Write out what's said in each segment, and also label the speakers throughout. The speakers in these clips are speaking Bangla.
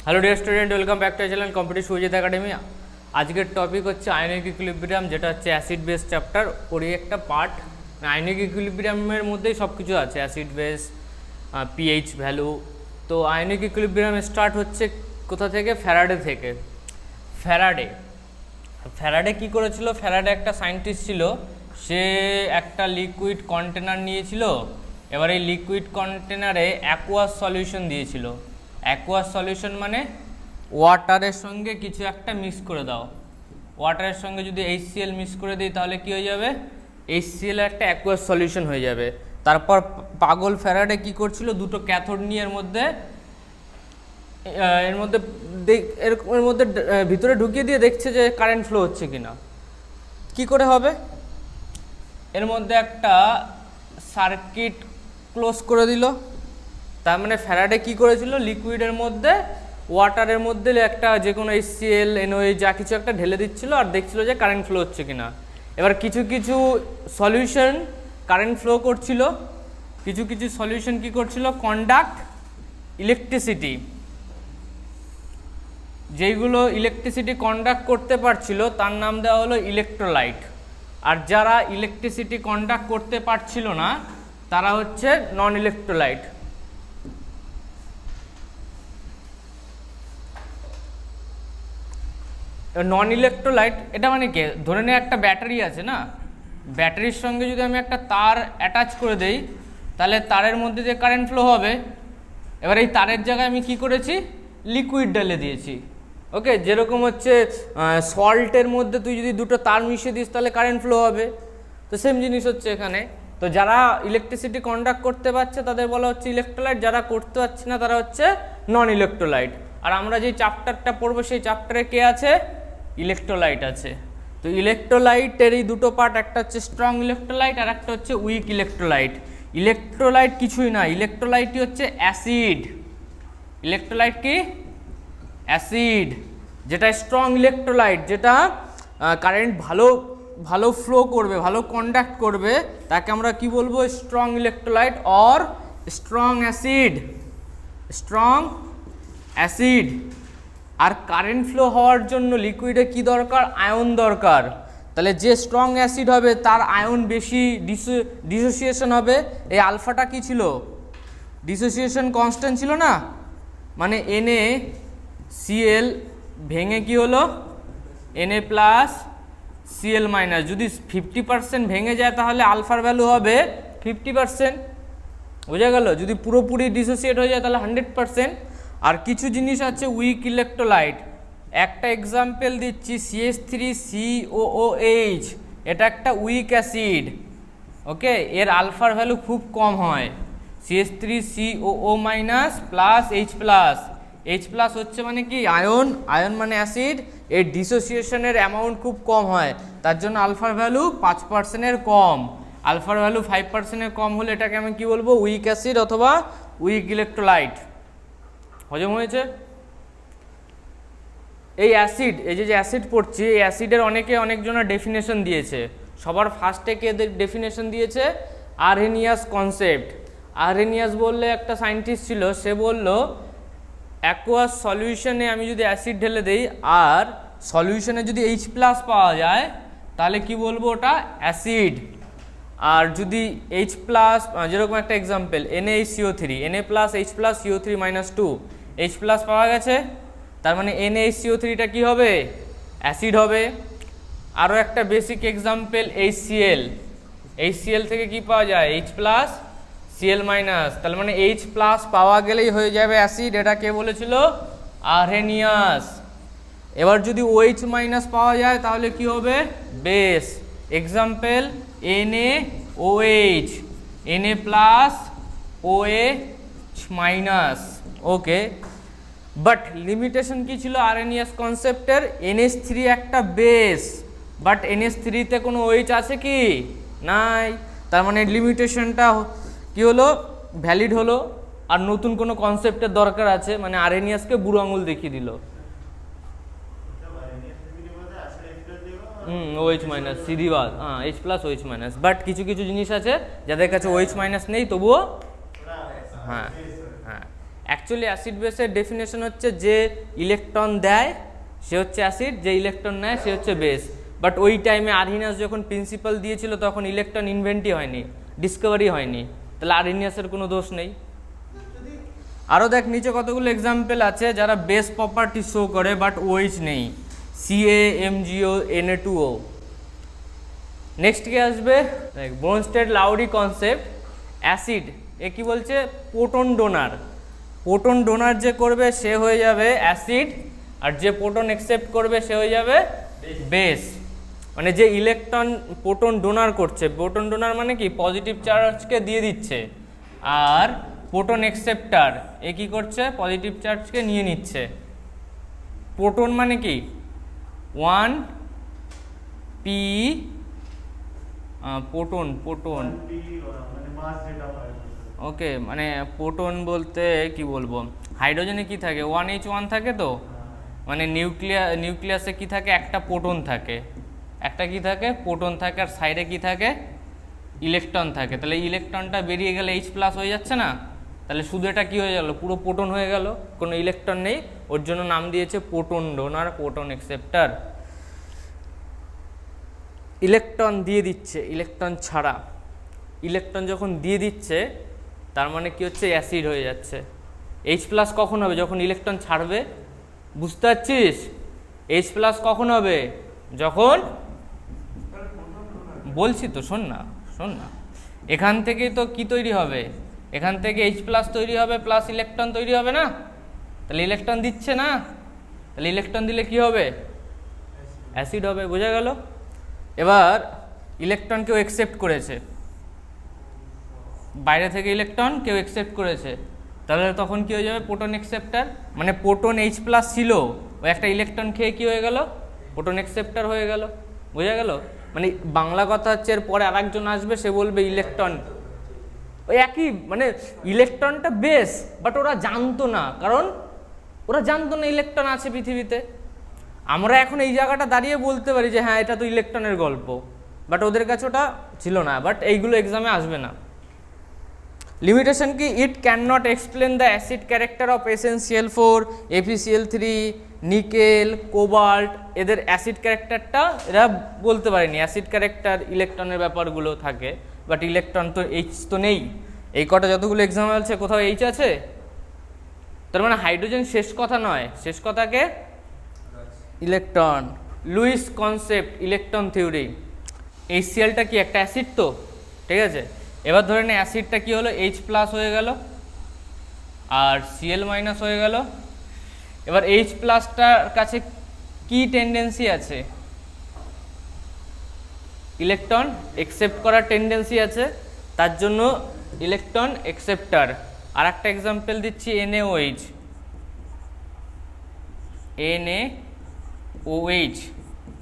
Speaker 1: Hello dear student, welcome back to channel competitive Sujit academy. আজকের টপিক হচ্ছে আয়নিক ইকুইলিব্রিয়াম, যেটা হচ্ছে অ্যাসিড বেস চ্যাপ্টার, ওরই একটা পার্ট। আয়নিক ইকুইলিব্রিয়ামের মধ্যেই সব কিছু আছে, অ্যাসিড বেস, পিএইচ ভ্যালু। তো আয়নিক ইকুইলিব্রিয়াম স্টার্ট হচ্ছে কোথা থেকে? ফ্যারাডে থেকে। ফ্যারাডে কী করেছিল? ফ্যারাডে একটা সায়েন্টিস্ট ছিল, সে একটা লিকুইড কন্টেনার নিয়েছিল। এবার এই লিকুইড কন্টেনারে অ্যাকোয়াস সলিউশন দিয়েছিল। অ্যাকোয়াস সলিউশন মানে ওয়াটারের সঙ্গে কিছু একটা মিক্স করে দাও। ওয়াটারের সঙ্গে যদি HCl মিক্স করে দিই তাহলে কি হয়ে যাবে? HCl একটা অ্যাকোয়াস সলিউশন হয়ে যাবে। তারপর পাগল ফ্যারাডে কি করছিল? দুটো ক্যাথোড নিয়ে এর মধ্যে ভিতরে ঢুকিয়ে দিয়ে দেখছে যে কারেন্ট ফ্লো হচ্ছে কিনা। কি করে হবে? এর মধ্যে একটা সার্কিট ক্লোজ করে দিল। তার মানে ফ্যারাডে কি করেছিল? লিকুইডের মধ্যে, ওয়াটারের মধ্যে একটা যে কোনো HCl, NaOH যা কিছু একটা ঢেলে দিচ্ছিল আর দেখছিল যে কারেন্ট ফ্লো হচ্ছে কিনা। এবার কিছু কিছু সলিউশন কারেন্ট ফ্লো করছিল, কিছু কিছু সলিউশন কি করছিল? Conduct electricity. যেইগুলো ইলেকট্রিসিটি কন্ডাক্ট করতে পারছিল তার নাম দেওয়া হলো ইলেকট্রোলাইট। আর যারা ইলেকট্রিসিটি কন্ডাক্ট করতে পারছিল না তারা হচ্ছে নন ইলেকট্রোলাইট। নন ইলেকট্রোলাইট এটা মানে কি? ধরে নে একটা ব্যাটারি আছে না, ব্যাটারির সঙ্গে যদি আমি একটা তার অ্যাটাচ করে দেই তাহলে তারের মধ্যে যে কারেন্ট ফ্লো হবে, এবার এই তারের জায়গায় আমি কি করেছি? লিকুইড ঢেলে দিয়েছি। ওকে, যেরকম হচ্ছে সল্টের মধ্যে তুই যদি দুটো তার মিশিয়ে দিস তাহলে কারেন্ট ফ্লো হবে, তো সেম জিনিস হচ্ছে এখানে। তো যারা ইলেকট্রিসিটি কন্ডাক্ট করতে পারছে তাদের বলা হচ্ছে ইলেকট্রোলাইট, যারা করতে পারছে না তারা হচ্ছে নন ইলেকট্রোলাইট। আর আমরা যেই চ্যাপ্টারটা পড়বো সেই চ্যাপ্টারে কে আছে? ইলেকট্রোলাইট আছে। তো ইলেকট্রোলাইটের এই দুটো পার্ট, একটা হচ্ছে স্ট্রং ইলেকট্রোলাইট আর একটা হচ্ছে উইক ইলেকট্রোলাইট। ইলেকট্রোলাইট কিছুই না, ইলেকট্রোলাইটই হচ্ছে অ্যাসিড। ইলেকট্রোলাইট কি? অ্যাসিড। যেটা স্ট্রং ইলেকট্রোলাইট, যেটা কারেন্ট ভালো ফ্লো করবে, ভালো কন্ডাক্ট করবে, তাকে আমরা কি বলবো? Strong electrolyte or strong acid. Strong acid. আর কারেন্ট ফ্লো হওয়ার জন্য লিকুইডে কি দরকার? আয়ন দরকার। তাহলে যে স্ট্রং অ্যাসিড হবে তার আয়ন বেশি ডিসোসিয়েশন হবে। এই আলফাটা কি ছিল? ডিসোসিয়েশন কনস্ট্যান্ট ছিল না, মানে NaCl ভেঙে কি হলো? Na+Cl-। যদি 50% ভেঙে যায় তাহলে আলফার ভ্যালু হবে 50%, বোঝা গেল? যদি পুরোপুরি ডিসোসিয়েট হয়ে যায় তাহলে 100%। আর কিছু জিনিস আছে উইক ইলেকট্রোলাইট, একটা এক্সাম্পল দিচ্ছি, CH3COOH, এটা একটা উইক অ্যাসিড। ওকে, এর আলফার ভ্যালু খুব কম হয়, CH3COO- প্লাস H+। হচ্ছে মানে কি? আয়ন মানে অ্যাসিড, এর ডিসোসিয়েশনের অ্যামাউন্ট খুব কম হয়, তার জন্য আলফার ভ্যালু 5%-এর কম। আলফার ভ্যালু 5%-এর কম হলে এটাকে আমি কি বলবো? উইক অ্যাসিড অথবা উইক ইলেকট্রোলাইট। হজম হয়েছে? এই অ্যাসিড, এই যে অ্যাসিড পড়ছি, এই অ্যাসিডের অনেকজনের ডেফিনেশন দিয়েছে। সবার ফার্স্টে কে ডেফিনেশন দিয়েছে? Arrhenius concept. আরহেনিয়াস বললে একটা সায়েন্টিস্ট ছিল, সে বলল অ্যাকোয়াস সলিউশনে আমি যদি অ্যাসিড ঢেলে দেই আর সলিউশনে যদি H+ পাওয়া যায় তাহলে কি বলবো? ওটা অ্যাসিড। আর যদি H+, যেরকম একটা এক্সাম্পল NaHCO3, Na+H+CO3-2, H+ পাওয়া গেছে, তার মানে NaHCO3টা কি হবে? অ্যাসিড হবে। আরও একটা বেসিক এক্সাম্পল HCl থেকে কি পাওয়া যায়? H+Cl-, তাহলে মানে H+ পাওয়া গেলেই হয়ে যাবে অ্যাসিড। এটা কে বলেছিল? আরহেনিয়াস। এবার যদি OH- পাওয়া যায় তাহলে কি হবে? Base. Example NaOH, Na+OH-। Okay, but limitation কি ছিল আরহেনিয়াস কনসেপ্টের? NH3 একটা বেস, বাট NH3-তে কোনো OH আছে কি? নাই। তার মানে লিমিটেশনটা কি হলো? ভ্যালিড হলো। আর নতুন কোনো কনসেপ্টের দরকার আছে, মানে আরহেনিয়াসকে বুড়ো আঙুল দেখিয়ে দিল। OH- সিরিবাল, H+OH-। বাট কিছু কিছু জিনিস আছে যাদের কাছে OH- নেই তবুও হ্যাঁ হ্যাঁ, অ্যাকচুয়ালি অ্যাসিড বেসের ডেফিনেশন হচ্ছে যে ইলেকট্রন দেয় সে হচ্ছে অ্যাসিড, যে ইলেকট্রন নেয় সে হচ্ছে বেস। বাট ওই টাইমে আরহিনিয়াস যখন প্রিন্সিপাল দিয়েছিল তখন ইলেকট্রন ইনভেন্টই হয়নি, ডিসকভারি হয়নি, তাহলে আরহিনিয়াসের কোনো দোষ নেই। আরও দেখ নিচে কতগুলো এক্সাম্পল আছে যারা বেস প্রপার্টি শো করে বাট ওএইচ নেই, CaMgO Na2O। নেক্সট কি আসবে, ব্রনস্টেড-লাউরি কনসেপ্ট, অ্যাসিড এ কি বলছে, প্রোটন ডোনার। প্রোটন ডোনার যে করবে সে হয়ে যাবে অ্যাসিড, আর যে প্রোটন অ্যাকসেপ্ট করবে সে হয়ে যাবে বেস। মানে যে ইলেকট্রন প্রোটন ডোনার করছে, প্রোটন ডোনার মানে কি পজিটিভ চার্জকে দিয়ে দিচ্ছে, আর প্রোটন অ্যাকসেপ্টার এ কি করছে, পজিটিভ চার্জকে নিয়ে নিচ্ছে। প্রোটন মানে কি 1p, প্রোটন ওকে, মানে প্রোটন বলতে কি বলবো, হাইড্রোজেনে কি থাকে 1H1 থাকে, তো মানে নিউক্লিয়াসে কি থাকে, একটা প্রোটন থাকে, একটা কি থাকে প্রোটন থাকে, আর সাইডে কি থাকে ইলেকট্রন থাকে। তাহলে ইলেকট্রনটা বেরিয়ে গেলে H+ হয়ে যাচ্ছে না, তাহলে শুধু এটা কি হয়ে গেল, পুরো প্রোটন হয়ে গেল, কোনো ইলেকট্রন নেই, ওর জন্য নাম দিয়েছে proton donor, proton acceptor. Electron দিয়ে দিচ্ছে, ইলেকট্রন ছাড়া, ইলেকট্রন যখন দিয়ে দিচ্ছে তার মানে কি হচ্ছে, অ্যাসিড হয়ে যাচ্ছে। H+ কখন হবে, যখন ইলেকট্রন ছাড়বে, বুঝতে পারছিস? H+ কখন হবে, যখন, বলছি তো শোন না, এখান থেকেই তো কি তৈরি হবে, এখান থেকে H+ তৈরি হবে, প্লাস ইলেকট্রন তৈরি হবে না, তাহলে ইলেকট্রন দিচ্ছে না, তাহলে ইলেকট্রন দিলে কি হবে, অ্যাসিড হবে। বোঝা গেল? এবার ইলেকট্রন কেউ অ্যাকসেপ্ট করেছে, বাইরে থেকে ইলেকট্রন কেউ অ্যাকসেপ্ট করেছে, তাহলে তখন কি হয়ে যাবে, প্রোটন অ্যাকসেপ্টার। মানে প্রোটন H+ ছিল, ওই একটা ইলেকট্রন খেয়ে কি হয়ে গেল, প্রোটন অ্যাকসেপ্টার হয়ে গেল। বোঝা গেল? মানে বাংলা কথা হচ্ছে এর পরে আরেকজন আসবে, সে বলবে ইলেকট্রন, ওই একই, মানে ইলেকট্রনটা বেস, বাট ওরা জানতো না, কারণ ওরা জানতো না ইলেকট্রন আছে পৃথিবীতে। আমরা এখন এই জায়গাটা দাঁড়িয়ে বলতে পারি যে হ্যাঁ এটা তো ইলেকট্রনের গল্প, বাট ওদের কাছে ওটা ছিল না, বাট এইগুলো এক্সামে আসবে না। লিমিটেশন কি, it can not explain the acid character of SnCl4, FeCl3, nickel, cobalt, এদের অ্যাসিড ক্যারেক্টারটা এরা বলতে পারেনি। অ্যাসিড ক্যারেক্টার ইলেকট্রনের ব্যাপারগুলো থাকে, বাট ইলেকট্রন তো H তো নেই। এই কটা যতগুলো এক্সাম্পল আছে কোথাও H আছে, তার মানে হাইড্রোজেন শেষ কথা নয়, শেষ কথাকে electron. Lewis concept, electron theory. HCl-টা কি একটা অ্যাসিড, তো ঠিক আছে। এবার ধরে নে অ্যাসিডটা কি হলো, H+ হয়ে গেল আর Cl- হয়ে গেল। এবার H+টার কাছে কি টেন্ডেন্সি আছে, ইলেকট্রন অ্যাকসেপ্ট করার টেন্ডেন্সি আছে, তার জন্য ইলেকট্রন অ্যাকসেপ্টার। আর একটা এক্সাম্পল দিচ্ছি, NaOH,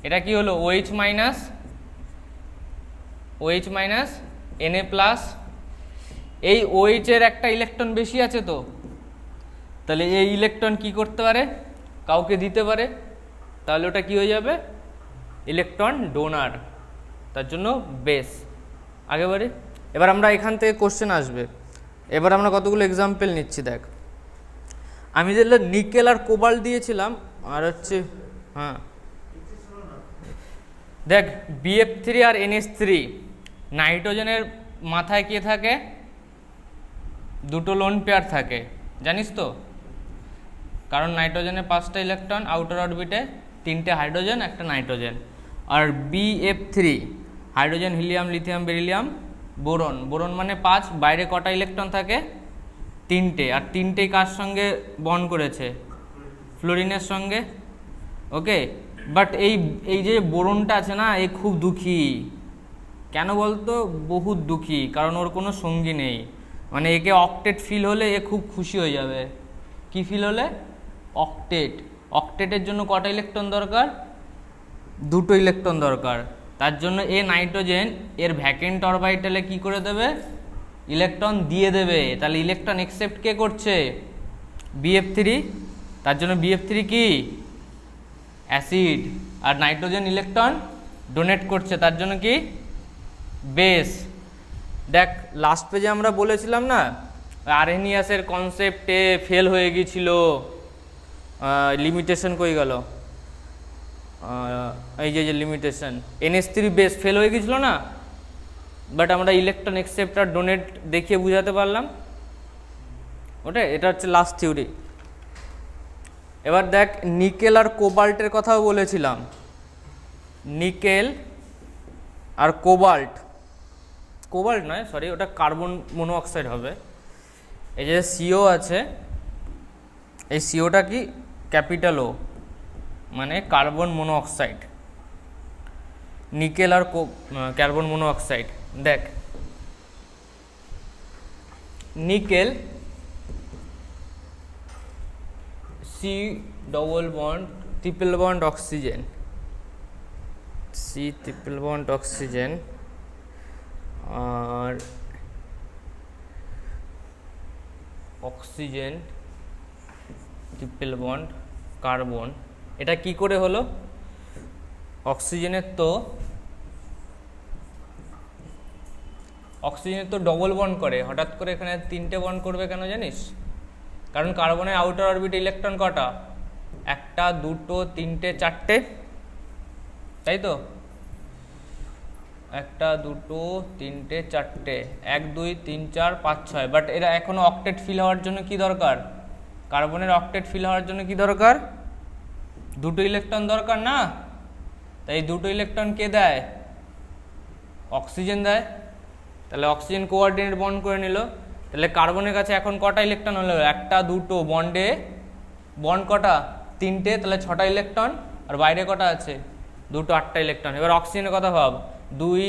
Speaker 1: এটা কি হলো, OH মাইনাস Na+, এই OH এর একটা ইলেকট্রন বেশি আছে, তো তাহলে এই ইলেকট্রন কি করতে পারে, কাউকে দিতে পারে, তাহলে ওটা কি হয়ে যাবে, ইলেকট্রন ডোনার, তার জন্য বেস। আগেবারে এবার আমরা এখান থেকে কোশ্চেন আসবে, এবার আমরা কতগুলো এক্সাম্পল নিচ্ছি। দেখ আমি যেগুলো নিকেল আর কোবাল্ট দিয়েছিলাম, আর হচ্ছে হ্যাঁ দেখ BF3 আর NH3, নাইট্রোজেনের মাথায় কে থাকে, দুটো লোন পেয়ার থাকে, জানিস তো, কারণ নাইট্রোজেনে 5টা ইলেকট্রন, আউটার অরবিটে 3টে হাইড্রোজেন, একটা নাইট্রোজেন। আর BF3 hydrogen, helium, lithium, beryllium, boron. Boron মানে 5, বাইরে কটা ইলেকট্রন থাকে, 3টে, আর 3টেই কার সঙ্গে বন্ড করেছে, ফ্লোরিনের সঙ্গে। ওকে, বাট এই যে বোরনটা আছে না, এ খুব দুঃখী। কেন বলতো, বহুত দুঃখী, কারণ ওর কোনো সঙ্গী নেই। মানে একে অক্টেট ফিল হলে এ খুব খুশি হয়ে যাবে। কি ফিল হলে, অক্টেট। অক্টেটের জন্য কটা ইলেকট্রন দরকার, 2টো ইলেকট্রন দরকার, তার জন্য এ নাইট্রোজেন এর ভ্যাকেন্ট অরবিটালে কি করে দেবে, ইলেকট্রন দিয়ে দেবে। তাহলে ইলেকট্রন অ্যাকসেপ্ট কে করছে, BF3, তার জন্য BF3 কি অ্যাসিড, আর নাইট্রোজেন ইলেকট্রন ডোনেট করছে, তার জন্য কি বেস। দেখ লাস্ট পেজে আমরা বলেছিলাম না আরহেনিয়াসের কনসেপ্টে ফেল হয়ে গিয়েছিল, লিমিটেশন কই গেল, এই যে লিমিটেশন NH3 বেস ফেল হয়ে গিয়েছিল না, বাট আমরা ইলেকট্রন অ্যাকসেপ্ট আর ডোনেট দেখিয়ে বুঝাতে পারলাম। ওটাই, এটা হচ্ছে লাস্ট থিওরি। এবার দেখ নিকেল আর কোবাল্টের কথাও বলেছিলাম, নিকেল আর কোবাল্ট, কোবাল্ট নয় সরি, ওটা কার্বন মনোঅক্সাইড হবে। এই যে CO আছে, এই COটা কি ক্যাপিটাল O, মানে কার্বন মনোঅক্সাইড, নিকেল আর কার্বন মনোঅক্সাইড। দেখ nickel C double bond triple bond oxygen, C triple bond oxygen, আর অক্সিজেন ট্রিপল বন্ড কার্বন। এটা কি করে হলো? অক্সিজেনের তো ডবল বন্ড করে, হঠাৎ করে এখানে 3টে বন্ড করবে কেন জানিস? কারণ কার্বনের আউটার অরবিটে ইলেকট্রন কটা? 1, 2, 3, 4, তাই তো? 1, 2, 3, 4, 1, 2, 3, 4, 5, 6। বাট এরা এখনো অক্টেট ফিল হওয়ার জন্য কি দরকার? কার্বনের অক্টেট ফিল হওয়ার জন্য কি দরকার? 2টো ইলেকট্রন দরকার না? তাই 2টো ইলেকট্রন কে দেয়? অক্সিজেন দেয়। তাহলে অক্সিজেন কোঅর্ডিনেট বন্ড করে নিল। তাহলে কার্বনের কাছে এখন কটা ইলেকট্রন হলো? 1, 2 বন্ডে বন্ড কটা? 3টে, তাহলে 6টা ইলেকট্রন। আর বাইরে কটা আছে? 2টো, 8টা ইলেকট্রন। এবার অক্সিজেনের কথা ভাব, 2,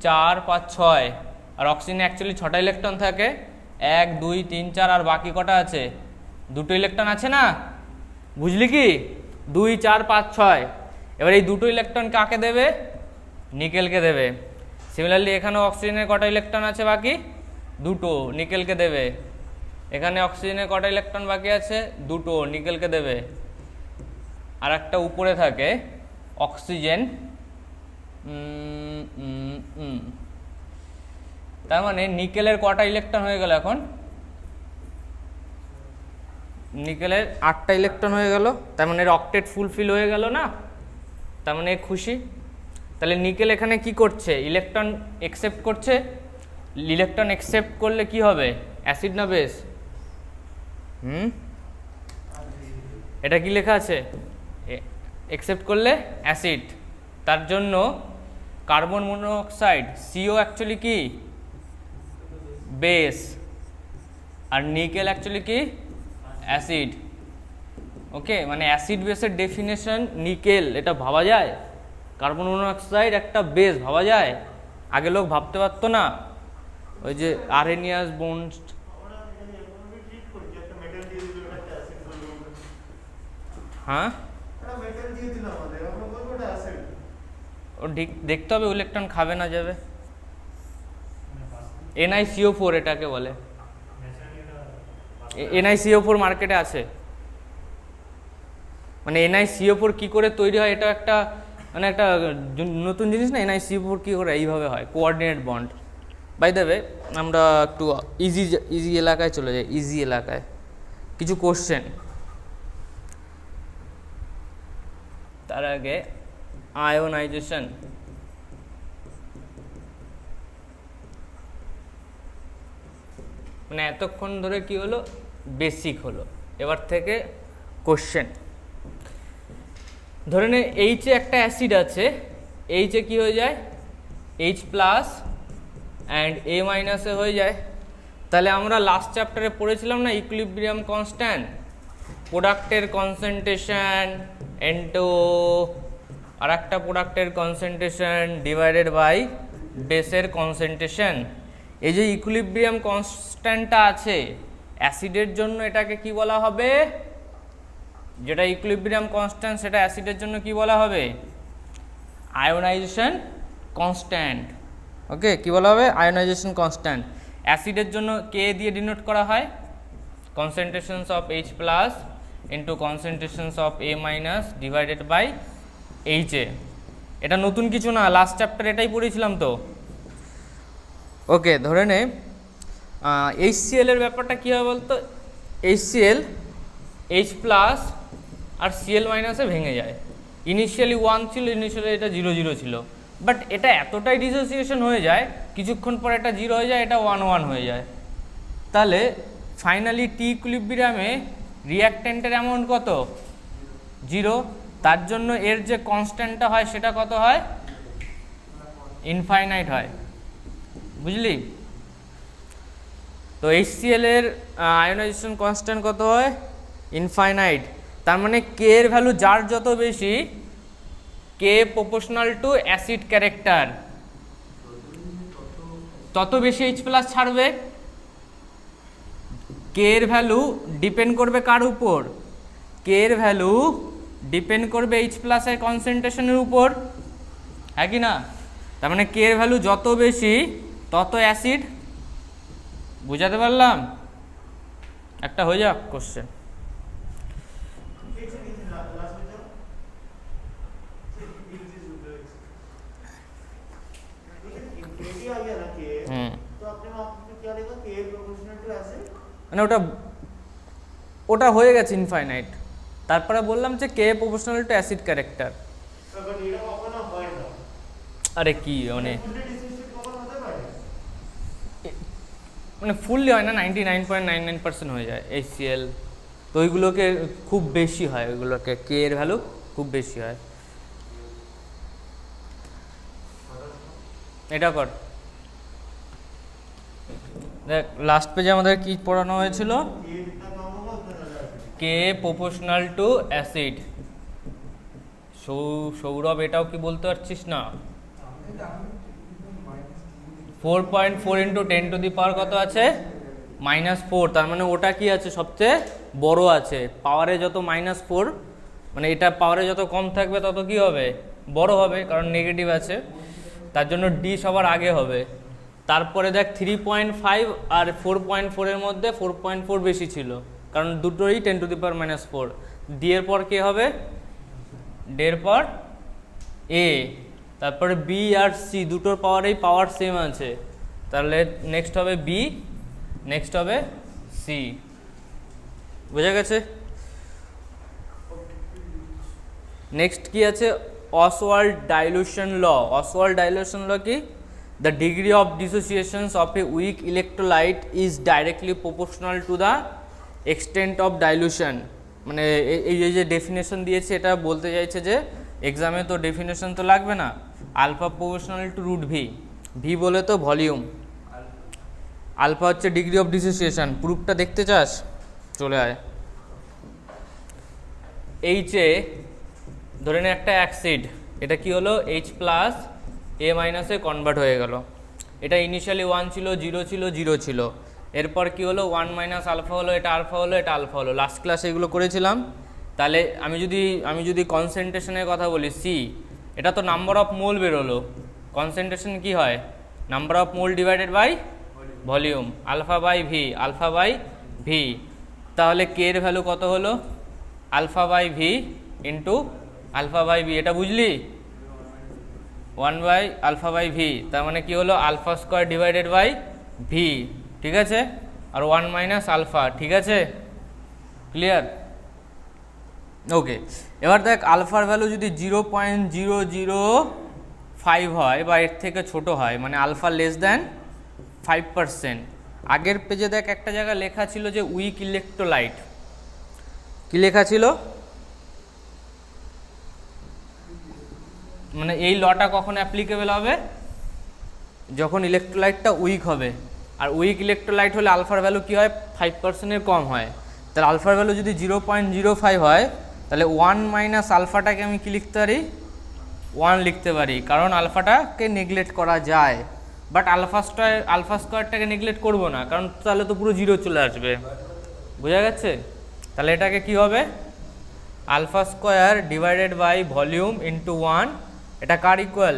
Speaker 1: 4, 5, 6। আর অক্সিজেনে অ্যাকচুয়ালি 6টা ইলেকট্রন থাকে, 1, 2, 3, 4। আর বাকি কটা আছে? 2টো ইলেকট্রন আছে না? বুঝলি কি? 2, 4, 5, 6। এবার এই 2টো ইলেকট্রন কাকে দেবে? নিকেলকে দেবে। সিমিলারলি এখানেও অক্সিজেনের কটা ইলেকট্রন আছে বাকি? 2টো, নিকেলকে দেবে। এখানে অক্সিজেনের কটা ইলেকট্রন বাকি আছে? 2টো, নিকেলকে দেবে। আর একটা উপরে থাকে অক্সিজেন, তার মানে নিকেলের কটা ইলেকট্রন হয়ে গেল এখন? নিকেলের 8টা ইলেকট্রন হয়ে গেল। তার মানে এর অক্টেট ফুলফিল হয়ে গেল না? তার মানে খুশি। তাহলে নিকেল এখানে কি করছে? ইলেকট্রন অ্যাকসেপ্ট করছে। ইলেকট্রন অ্যাকসেপ্ট করলে কি হবে? অ্যাসিড না বেস? এটা কি লেখা আছে? অ্যাকসেপ্ট করলে অ্যাসিড। তার জন্য কার্বন মনোঅক্সাইড CO অ্যাকচুয়ালি কি? বেস। আর নিকেল অ্যাকচুয়ালি কি? অ্যাসিড। ওকে, মানে অ্যাসিড বেসের ডেফিনেশন নিকেল, এটা ভাবা যায়? কার্বন মনোঅক্সাইড একটা বেস, ভাবা যায়? আগে লোক ভাবতে পারতো না। ওই যে আরহেনিয়াস বন্ড, হ্যাঁ ও দেখতে হবে ইলেকট্রন খাবে না যাবে। NiCO4 এটাকে বলে। NiCO4 মার্কেটে আছে। মানে NiCO4 কি করে তৈরি হয়, এটা একটা মানে একটা নতুন জিনিস না। NiCO4 কি করে এইভাবে হয়, coordinate bond. By the way, আমরা একটু ইজি এলাকায় চলে যাই। ইজি এলাকায় কিছু কোশ্চেন। তার আগে আয়োনাইজেশন, মানে এতক্ষণ ধরে কি হলো? বেসিক হলো। এবার থেকে কোশ্চেন। ধরে নে এইচে একটা অ্যাসিড আছে, এইচে কি হয়ে যায়? H+ অ্যান্ড A- হয়ে যায়। তাহলে আমরা লাস্ট চ্যাপ্টারে পড়েছিলাম না ইকুইলিব্রিয়াম কনস্ট্যান্ট, প্রোডাক্টের কনসেন্ট্রেশন ইনটু আর একটা প্রোডাক্টের কনসেন্ট্রেশন ডিভাইডেড বাই বেসের কনসেন্ট্রেশন। এই যে ইকুইলিব্রিয়াম কনস্ট্যান্টটা আছে অ্যাসিডের জন্য, এটাকে কি বলা হবে? যেটা ইকুইলিব্রিয়াম কনস্ট্যান্ট সেটা অ্যাসিডের জন্য কি বলা হবে? Ionisation constant. ওকে, কি বলা হবে? Ionisation constant. অ্যাসিডের জন্য কে দিয়ে ডিনোট করা হয়? Concentrations of H+ into concentrations of A- divided by HA। এটা নতুন কিছু না, লাস্ট চ্যাপ্টারে এটাই পড়েছিলাম তো। ওকে, ধরে নে HCl এর ব্যাপারটা কী হয় বলতো, HCl H প্লাস আর Cl মাইনাসে ভেঙে যায়। ইনিশিয়ালি 1 ছিল, ইনিশিয়ালি এটা 0 0 ছিল, বাট এটা এতটাই ডিসোসিয়েশন হয়ে যায় কিছুক্ষণ পর এটা 0 হয়ে যায়, এটা 1 1 হয়ে যায়। তাহলে ফাইনালি টি ইকুইলিব্রিয়ামে রিঅ্যাকট্যান্টের অ্যামাউন্ট কত? 0। তার জন্য এর যে কনস্ট্যান্টটা হয় সেটা কত হয়? ইনফাইনাইট হয়। বুঝলি? তো HCl এর আয়োনাইজেশন কনস্ট্যান্ট কত হয়? ইনফাইনাইট। তার মানে কে এর ভ্যালু যার যত বেশি, কে প্রপোর্শনাল টু অ্যাসিড ক্যারেক্টার, তত বেশি H প্লাস ছাড়বে। কে এর ভ্যালু ডিপেন্ড করবে কার উপর? কে এর ভ্যালু ডিপেন্ড করবে H প্লাসের কনসেন্ট্রেশনের উপর, হ্যাঁ কি না? তার মানে কে এর ভ্যালু যত বেশি তত অ্যাসিড। বুঝাতে পারলাম? একটা হয়ে যাক কোশ্চেন। মানে ওটা হয়ে গেছে ইনফাইনাইট। তারপরে বললাম যে কে প্রপোর্শনাল টু অ্যাসিড ক্যারেক্টার। আরে কি মানে ফুললি হয় না, 99.99% হয়ে যায় HCl। তো ওইগুলোকে খুব বেশি হয়, ওইগুলোকে কে এর ভ্যালু খুব বেশি হয়। এটা কর, দেখ লাস্ট পেজে আমাদের কি পড়ানো হয়েছিল? কে প্রপোর্শনাল টু অ্যাসিড। সৌরভ এটাও কি বলতে পারছিস না? 4.4 ইন্টু 10 টু দি পাওয়ার কত আছে? -4। তার মানে ওটা কি আছে? সবচেয়ে বড় আছে। পাওয়ারে যত -4, মানে এটা পাওয়ারে যত কম থাকবে তত কি হবে? বড় হবে, কারণ নেগেটিভ আছে। তার জন্য ডি সবার আগে হবে। তারপরে দেখ 3.5 আর 4.4 এর মধ্যে 4.4 বেশি ছিল, কারণ দুটোই 10 টু দি পাওয়ার -4। ডি এর পর কে হবে? ডি এর পর এ, তারপরে বি আর সি, দুটোর পাওয়ারেই পাওয়ার সেম আছে, তাহলে নেক্সট হবে বি, নেক্সট হবে সি। বোঝা গেছে? নেক্সট কি আছে? অসওয়াল্ড ডাইলুশন ল। অসওয়াল্ড ডাইলুশন ল কি? The degree of dissociations of a weak electrolyte is directly proportional to the extent of dilution। মানে এই যে ডেফিনেশন দিয়েছে এটা বলতে চাইছে যে এক্সামে তো ডেফিনেশন তো লাগবে না, alpha proportional to root V, V বলে তো ভলিউম, আলফা হচ্ছে ডিগ্রি অফ ডিসোসিয়েশন। প্রুফটা দেখতে চাস? চলে আয়। এইচে ধরে নে একটা অ্যাসিড, এটা কি হলো? H প্লাস A মাইনাসে কনভার্ট হয়ে গেল। এটা ইনিশিয়ালি 1 ছিল, 0 ছিল, 0 ছিল। এরপর কি হলো? 1 মাইনাস আলফা হলো, এটা আলফা হলো, এটা আলফা হলো। লাস্ট ক্লাসে এগুলো করেছিলাম। তাহলে আমি যদি কনসেন্ট্রেশনের কথা বলি, সি, এটা তো নাম্বার অফ মোল বেরোলো। কনসেন্ট্রেশন কি হয়? Number of mole divided by volume, alpha by V, alpha by V. তাহলে কে এর ভ্যালু কত হলো? Alpha by V into alpha by V. এটা বুঝলি? 1 বাই আলফা বাই ভি, তার মানে কি হলো? Alpha square divided by V, ঠিক আছে? আর 1 মাইনাস আলফা, ঠিক আছে? ক্লিয়ার? ওকে, এবার দেখ আলফার ভ্যালু যদি 0.005 হয় বা এর থেকে ছোট হয়, মানে আলফা লেস দ্যান 5%। আগের পেজে দেখ একটা জায়গায় লেখা ছিল যে উইক ইলেকট্রোলাইট। কি লেখা ছিল? মানে এই লটা কখন অ্যাপ্লিকেবল হবে? যখন ইলেকট্রোলাইটটা উইক হবে। আর উইক ইলেকট্রোলাইট হলে আলফার ভ্যালু কী হয়? 5%-এর কম হয়। তাহলে আলফার ভ্যালু যদি 0.05 হয়, তাহলে 1 মাইনাস আলফাটাকে আমি কি লিখতে পারি? 1 লিখতে পারি, কারণ আলফাটাকে নেগলেক্ট করা যায়। বাট আলফা স্কোয়ারটাকে নেগলেক্ট করবো না, কারণ তাহলে তো পুরো 0 চলে আসবে। বোঝা গেছে? তাহলে এটাকে কি হবে? Alpha square divided by volume into 1। এটা কার ইকুয়াল?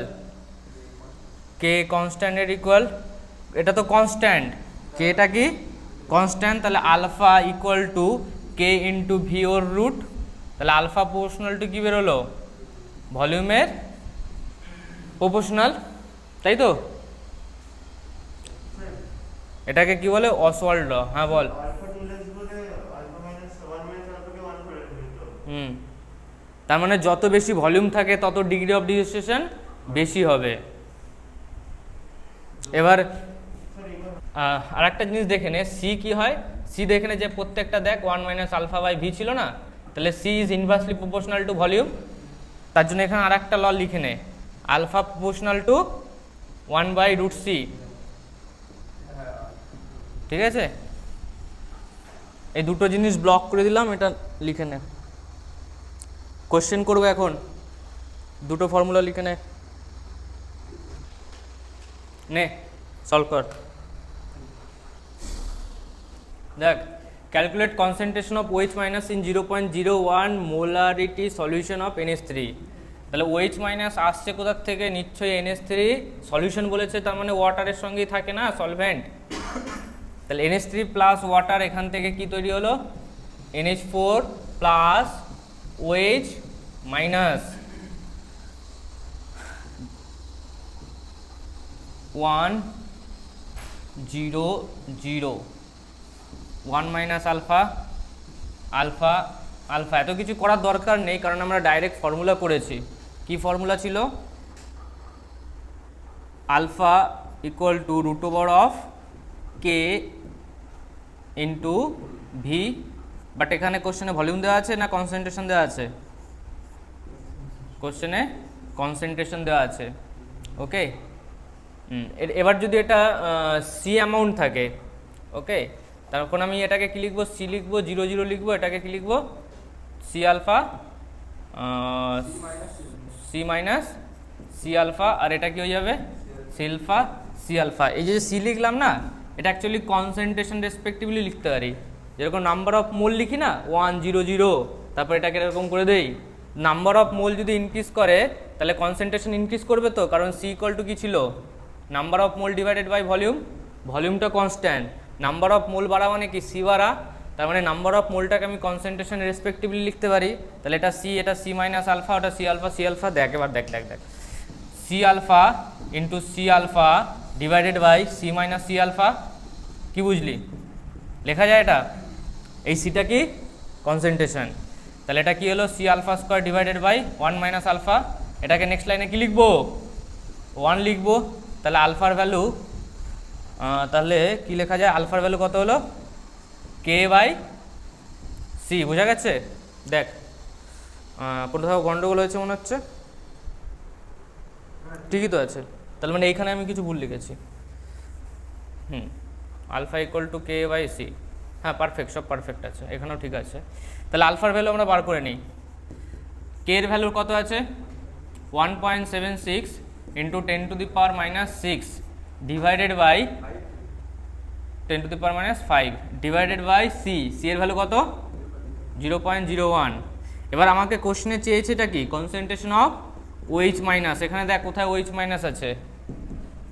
Speaker 1: কে কনস্ট্যান্টের ইকুয়াল। এটা তো কনস্ট্যান্ট, কে এটা কি কনস্ট্যান্ট, তাহলে alpha equal to K into V ওর রুট। তাহলে আলফা প্রপোর্শনাল টু কি বেরোলো? ভলিউমের প্রপোর্শনাল, তাই তো? এটাকে কি বলে অসওয়াল্ড ল। হ্যাঁ বল। তার মানে যত বেশি ভলিউম থাকে তত ডিগ্রি অফ ডিসোসিয়েশন বেশি হবে। এবার আর একটা জিনিস দেখে নে, সি কি হয়, সি দেখে নে যে প্রত্যেকটা দেখ 1 মাইনাস আলফা বাই ভি ছিল না, তাহলে C is inversely proportional to volume. তার জন্য এখানে আর একটা ল লিখে নে, alpha proportional to 1 by root C. ঠিক আছে, এই দুটো জিনিস ব্লক করে দিলাম, এটা লিখে নে। কোশ্চেন করবো এখন, দুটো ফর্মুলা লিখে নে সলভ কর। দেখ, calculate concentration of OH minus in 0.01 molarity solution of NH3। তাহলে OH মাইনাস আসছে কোথার থেকে, নিশ্চয়ই NH3 সলিউশন বলেছে, তার মানে ওয়াটারের সঙ্গেই থাকে না সলভেন্ট। তাহলে NH3 প্লাস ওয়াটার, এখান থেকে কি তৈরি হলো, NH4 plus OH minus 1 0 0 1 minus alpha alpha alpha. এত কিছু করার দরকার নেই, কারণ আমরা ডাইরেক্ট ফর্মুলা করেছি। কি ফর্মুলা ছিল, alpha equal to root over of K into V. But এখানে কোশ্চেনে ভলিউম দেওয়া আছে না কনসেন্ট্রেশন দেওয়া আছে, কোশ্চেনে কনসেন্ট্রেশন দেওয়া আছে। ওকে, এবার যদি এটা সি অ্যামাউন্ট থাকে, ওকে, তখন আমি এটাকে কি লিখবো, সি লিখবো, 0 0 লিখবো, এটাকে কি লিখবো, C alpha C minus C alpha, আর এটা কি হয়ে যাবে, সিলফা সি আলফা। এই যে সি লিখলাম না, এটা অ্যাকচুয়ালি কনসেন্ট্রেশন রেসপেক্টিভলি লিখতে পারি। যেরকম নাম্বার অফ মোল লিখি না 1 0 0, তারপর এটাকে এরকম করে দেই। নাম্বার অফ মোল যদি ইনক্রিজ করে তাহলে কনসেন্ট্রেশন ইনক্রিজ করবে তো, কারণ সি ইকুয়াল টু কি ছিল, number of mole divided by volume. ভলিউমটা কনস্ট্যান্ট, নাম্বার অফ মোল বাড়া মানে কি, সি বাড়া, তার মানে নাম্বার অফ মোলটাকে আমি কনসেন্ট্রেশন রেসপেক্টিভলি লিখতে পারি। তাহলে এটা সি মাইনাস আলফা, ওটা সি আলফা। দেখ এবার দেখ C alpha into C alpha divided by C minus C alpha. কি বুঝলি, লেখা যায় এটা, এই সিটা কি কনসেন্ট্রেশন। তাহলে এটা কি হলো, C alpha square divided by 1 minus alpha. এটাকে নেক্সট লাইনে কি লিখবো, 1 লিখবো। তাহলে আলফার ভ্যালু, তাহলে কি লেখা যায়, আলফার ভ্যালু কত হলো, কে বাই সি। বোঝা গেছে? দেখ কোথাও গন্ডগোল হয়েছে মনে হচ্ছে, ঠিকই তো আছে। তাহলে মানে এইখানে আমি কিছু ভুল লিখেছি। Alpha equal to K by C, হ্যাঁ পারফেক্ট, সব পারফেক্ট আছে, এখানেও ঠিক আছে। তাহলে আলফার ভ্যালু আমরা বার করে নিই। কে এর ভ্যালু কত আছে, 1.76 into 10 to the power minus 6 divided by 10 to the power minus 5 divided by C. C এর ভ্যালু কত, 0.01। এবার আমাকে কোশ্চেনে চেয়েছে এটা কি, কনসেন্ট্রেশন অফ OH মাইনাস। এখানে দেখ কোথায় OH মাইনাস আছে,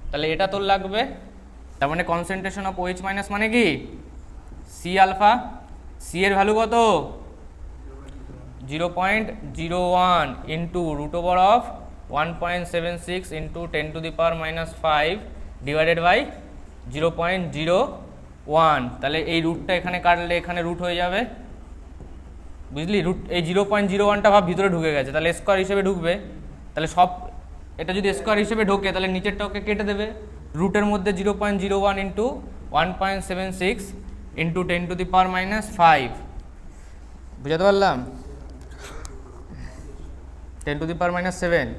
Speaker 1: তাহলে এটা তোর লাগবে। তার মানে কনসেন্ট্রেশন অফ OH মাইনাস মানে কি, সি আলফা। সি এর ভ্যালু কত, 0.01 into root over of 1.76 into 10 to the power minus 5 divided by 0.01। তাহলে এই রুটটা এখানে কাটলে এখানে রুট হয়ে যাবে, বুঝলি। রুট এই 0.01টা ভাব ভিতরে ঢুকে গেছে, তাহলে স্কোয়ার হিসেবে ঢুকবে। তাহলে সব এটা যদি স্কোয়ার হিসেবে ঢোকে তাহলে নিচেরটাকে কেটে দেবে। রুটের মধ্যে 0.01 into 1.76 into 10 to the power minus 5, বুঝাতে পারলাম, 10 টু দি পাওয়ার মাইনাস 7।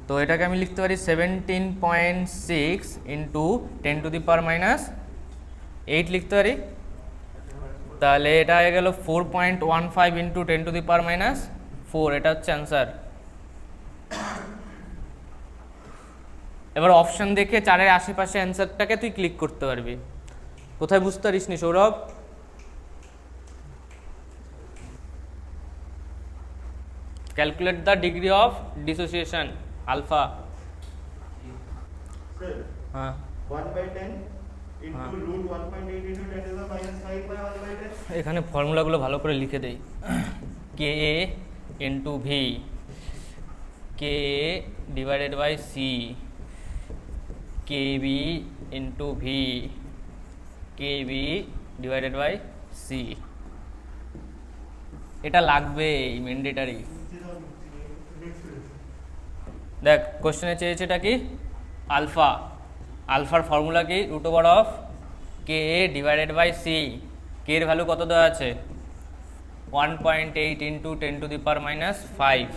Speaker 1: তো এটাকে আমি লিখতে পারি 17.6 into 10 to the power minus 8 লিখতে পারি। তাহলে এটা হয়ে গেল 4.15 into 10 to the power minus 4, এটা হচ্ছে অ্যান্সার। এবার অপশন দেখে 4-এর আশেপাশে অ্যান্সারটাকে তুই ক্লিক করতে পারবি। কোথায় বুঝতে পারিস নি Sourav? Calculate the degree of dissociation alpha. হ্যাঁ
Speaker 2: 1/10 into root 1.8 into 10 to the minus 5 by 1/10।
Speaker 1: এখানে ফর্মুলাগুলো ভালো করে লিখে দেই। K A into V, K A divided by C, K B into V, KB divided by C. এটা লাগবে ম্যান্ডেটারি। দেখ কোশ্চেনে চেয়েছে এটা কি আলফা, আলফার ফর্মুলা কি root over of K divided by C. K এর ভ্যালু কত দেওয়া আছে 1.8 into 10⁻⁵।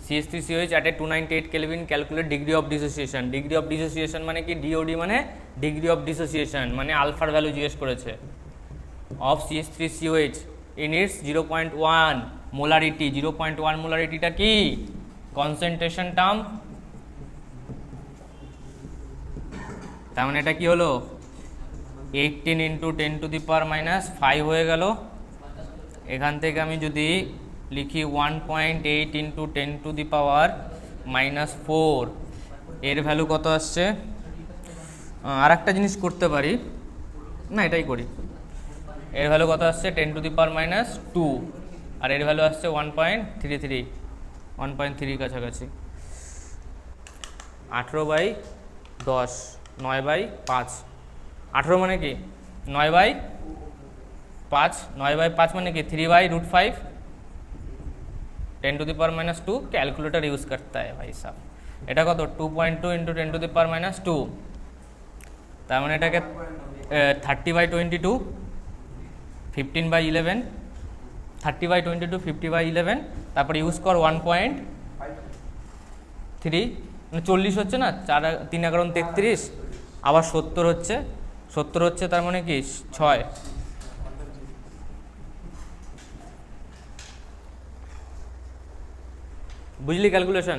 Speaker 1: CH3COH at a 298 Kelvin, calculate degree of dissociation। Degree of dissociation মানে কি, ডিওডি মানে ডিগ্রি অফ ডিসোসিয়েশন, মানে আলফার ভ্যালু জিজ্ঞেস করেছে। Of CH3COH in its 0.1 molarity. 0.1 মোলারিটিটা কি কনসেন্ট্রেশন টার্ম, তার মানে এটা কি হলো 18 ইন্টু 10⁻⁵ হয়ে গেল। এখান থেকে আমি যদি লিখি 1.8 ইন্টু 10⁻⁻⁴, এর ভ্যালু কত আসছে। আর একটা জিনিস করতে পারি, না এটাই করি, এর ভ্যালু কত আসছে 10⁻², আর এর ভ্যালু আসছে 1.33, 1.3 কাছাকাছি। 18/10, 9/5। 18 মানে কি 9/5, 9/5 মানে কি 3/√5। 10⁻², कैलकुलेटर यूज करता है भाई साहब। এটা কত 2.2 ইন্টু 10⁻², তার মানে এটাকে 30/22, 15/11, 30/22, 50/11, তারপরে ইউজ কর 1.3, মানে 40 হচ্ছে না, 3 11 33, আবার 70 হচ্ছে, 70 হচ্ছে, তার মানে কি 6। বুঝলি ক্যালকুলেশন?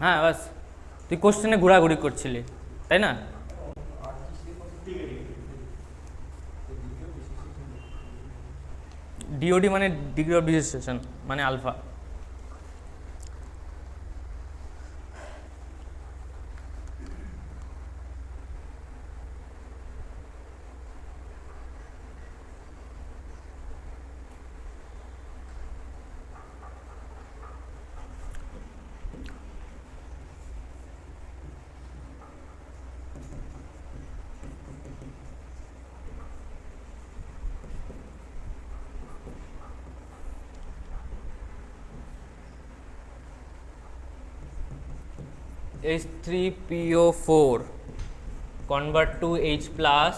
Speaker 1: হ্যাঁ বাস, তুই কোশ্চেনে ঘোরাঘুরি করছিলি তাই না? ডিওডি মানে ডিগ্রি অফ ডিসোসিয়েশন মানে alpha. H3PO4 convert to H plus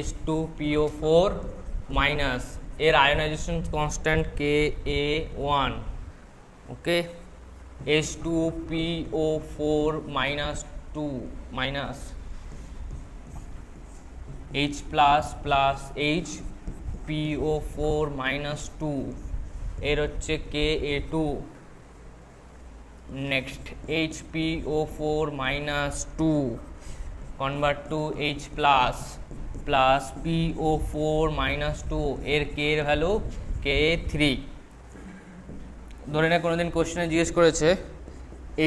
Speaker 1: H2PO4 minus এর ionization constant Ka1, okay. H2PO4 minus 2 minus H plus HPO4 minus 2, এর হচ্ছে Ka2। next HPO4 minus 2 convert to H plus PO4 minus 2, এর K এর ভ্যালু Ka3। ধরে নে কোনোদিন কোশ্চেনে জিজ্ঞেস করেছে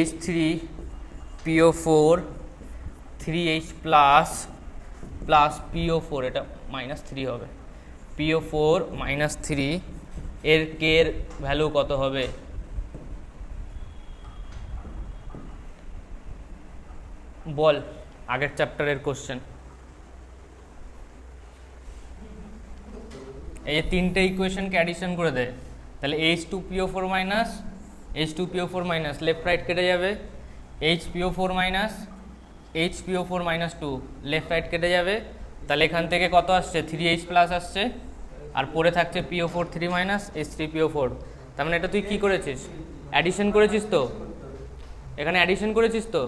Speaker 1: H3PO4 3H plus PO4, এটা -3 হবে, PO4 -3, এর K এর ভ্যালু কত হবে? বল, আগের চ্যাপ্টারের কোশ্চেন। এই যে তিনটে ইকুয়েশনকে অ্যাডিশন করে দেয়, তাহলে H2PO4 মাইনাস লেফট রাইট কেটে যাবে, HPO4 minus HPO4 -2 left right কেটে যাবে, তাহলে এখান থেকে কত আসছে 3H প্লাস আসছে, আর পরে থাকছে PO4 3 মাইনাস H3PO4। তার মানে এটা তুই কি করেছিস, অ্যাডিশন করেছিস তো, এখানে অ্যাডিশন করেছিস তো।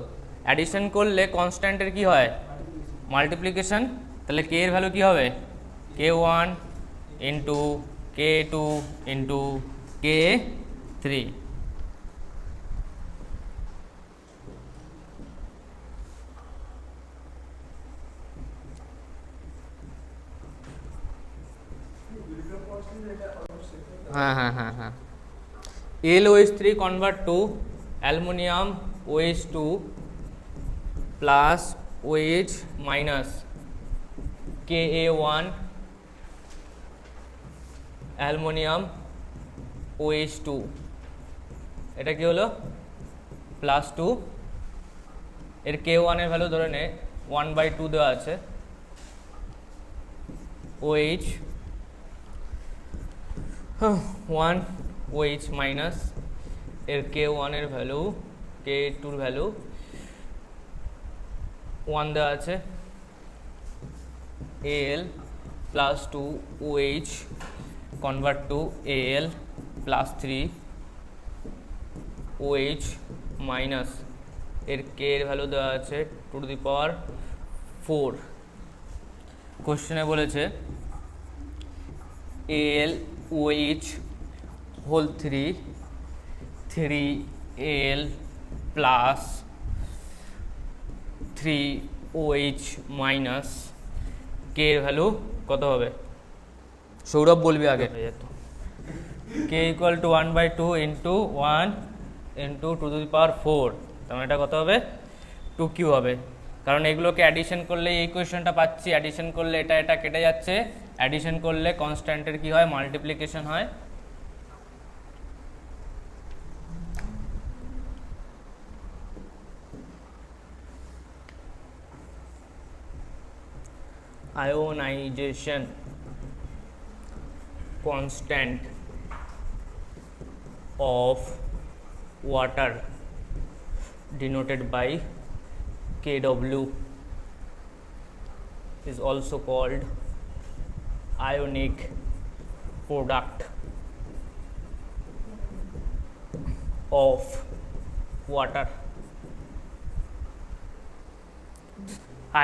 Speaker 1: অ্যাডিশন করলে কনস্ট্যান্টের কি হয় মাল্টিপ্লিকেশন, তাহলে K এর ভ্যালু কি হবে K1 into K2 into K3। হ্যাঁ LOH3 convert to aluminum OH2 plus OH minus Ka1 aluminum OH2, এটা কি হলো +2, এর K1 এর ভ্যালু ধরে নে 1/2 দেওয়া আছে, OH 1 OH মাইনাস এর K1 এর ভ্যালু K2 এর ভ্যালু 1 দেওয়া আছে, Al plus 2 OH convert to Al plus 3 OH minus এর K এর ভ্যালু দেওয়া আছে 2 to the power 4। কোশ্চেনে বলেছে Al OH whole 3 Al plus 3 OH minus K এর ভ্যালু কত হবে? সৌরভ বলবি আগে। K equal to 1/2 into 1 into 2 to the power 4, তার মানে এটা কত হবে? 2Q হবে, কারণ এগুলোকে অ্যাডিশন করলে এই ইকুয়েশনটা পাচ্ছি, অ্যাডিশন করলে এটা এটা কেটে যাচ্ছে, অ্যাডিশন করলে কনস্ট্যান্টের কি হয়? মাল্টিপ্লিকেশন হয়। Ionization constant of water denoted by Kw is also called ionic product of water।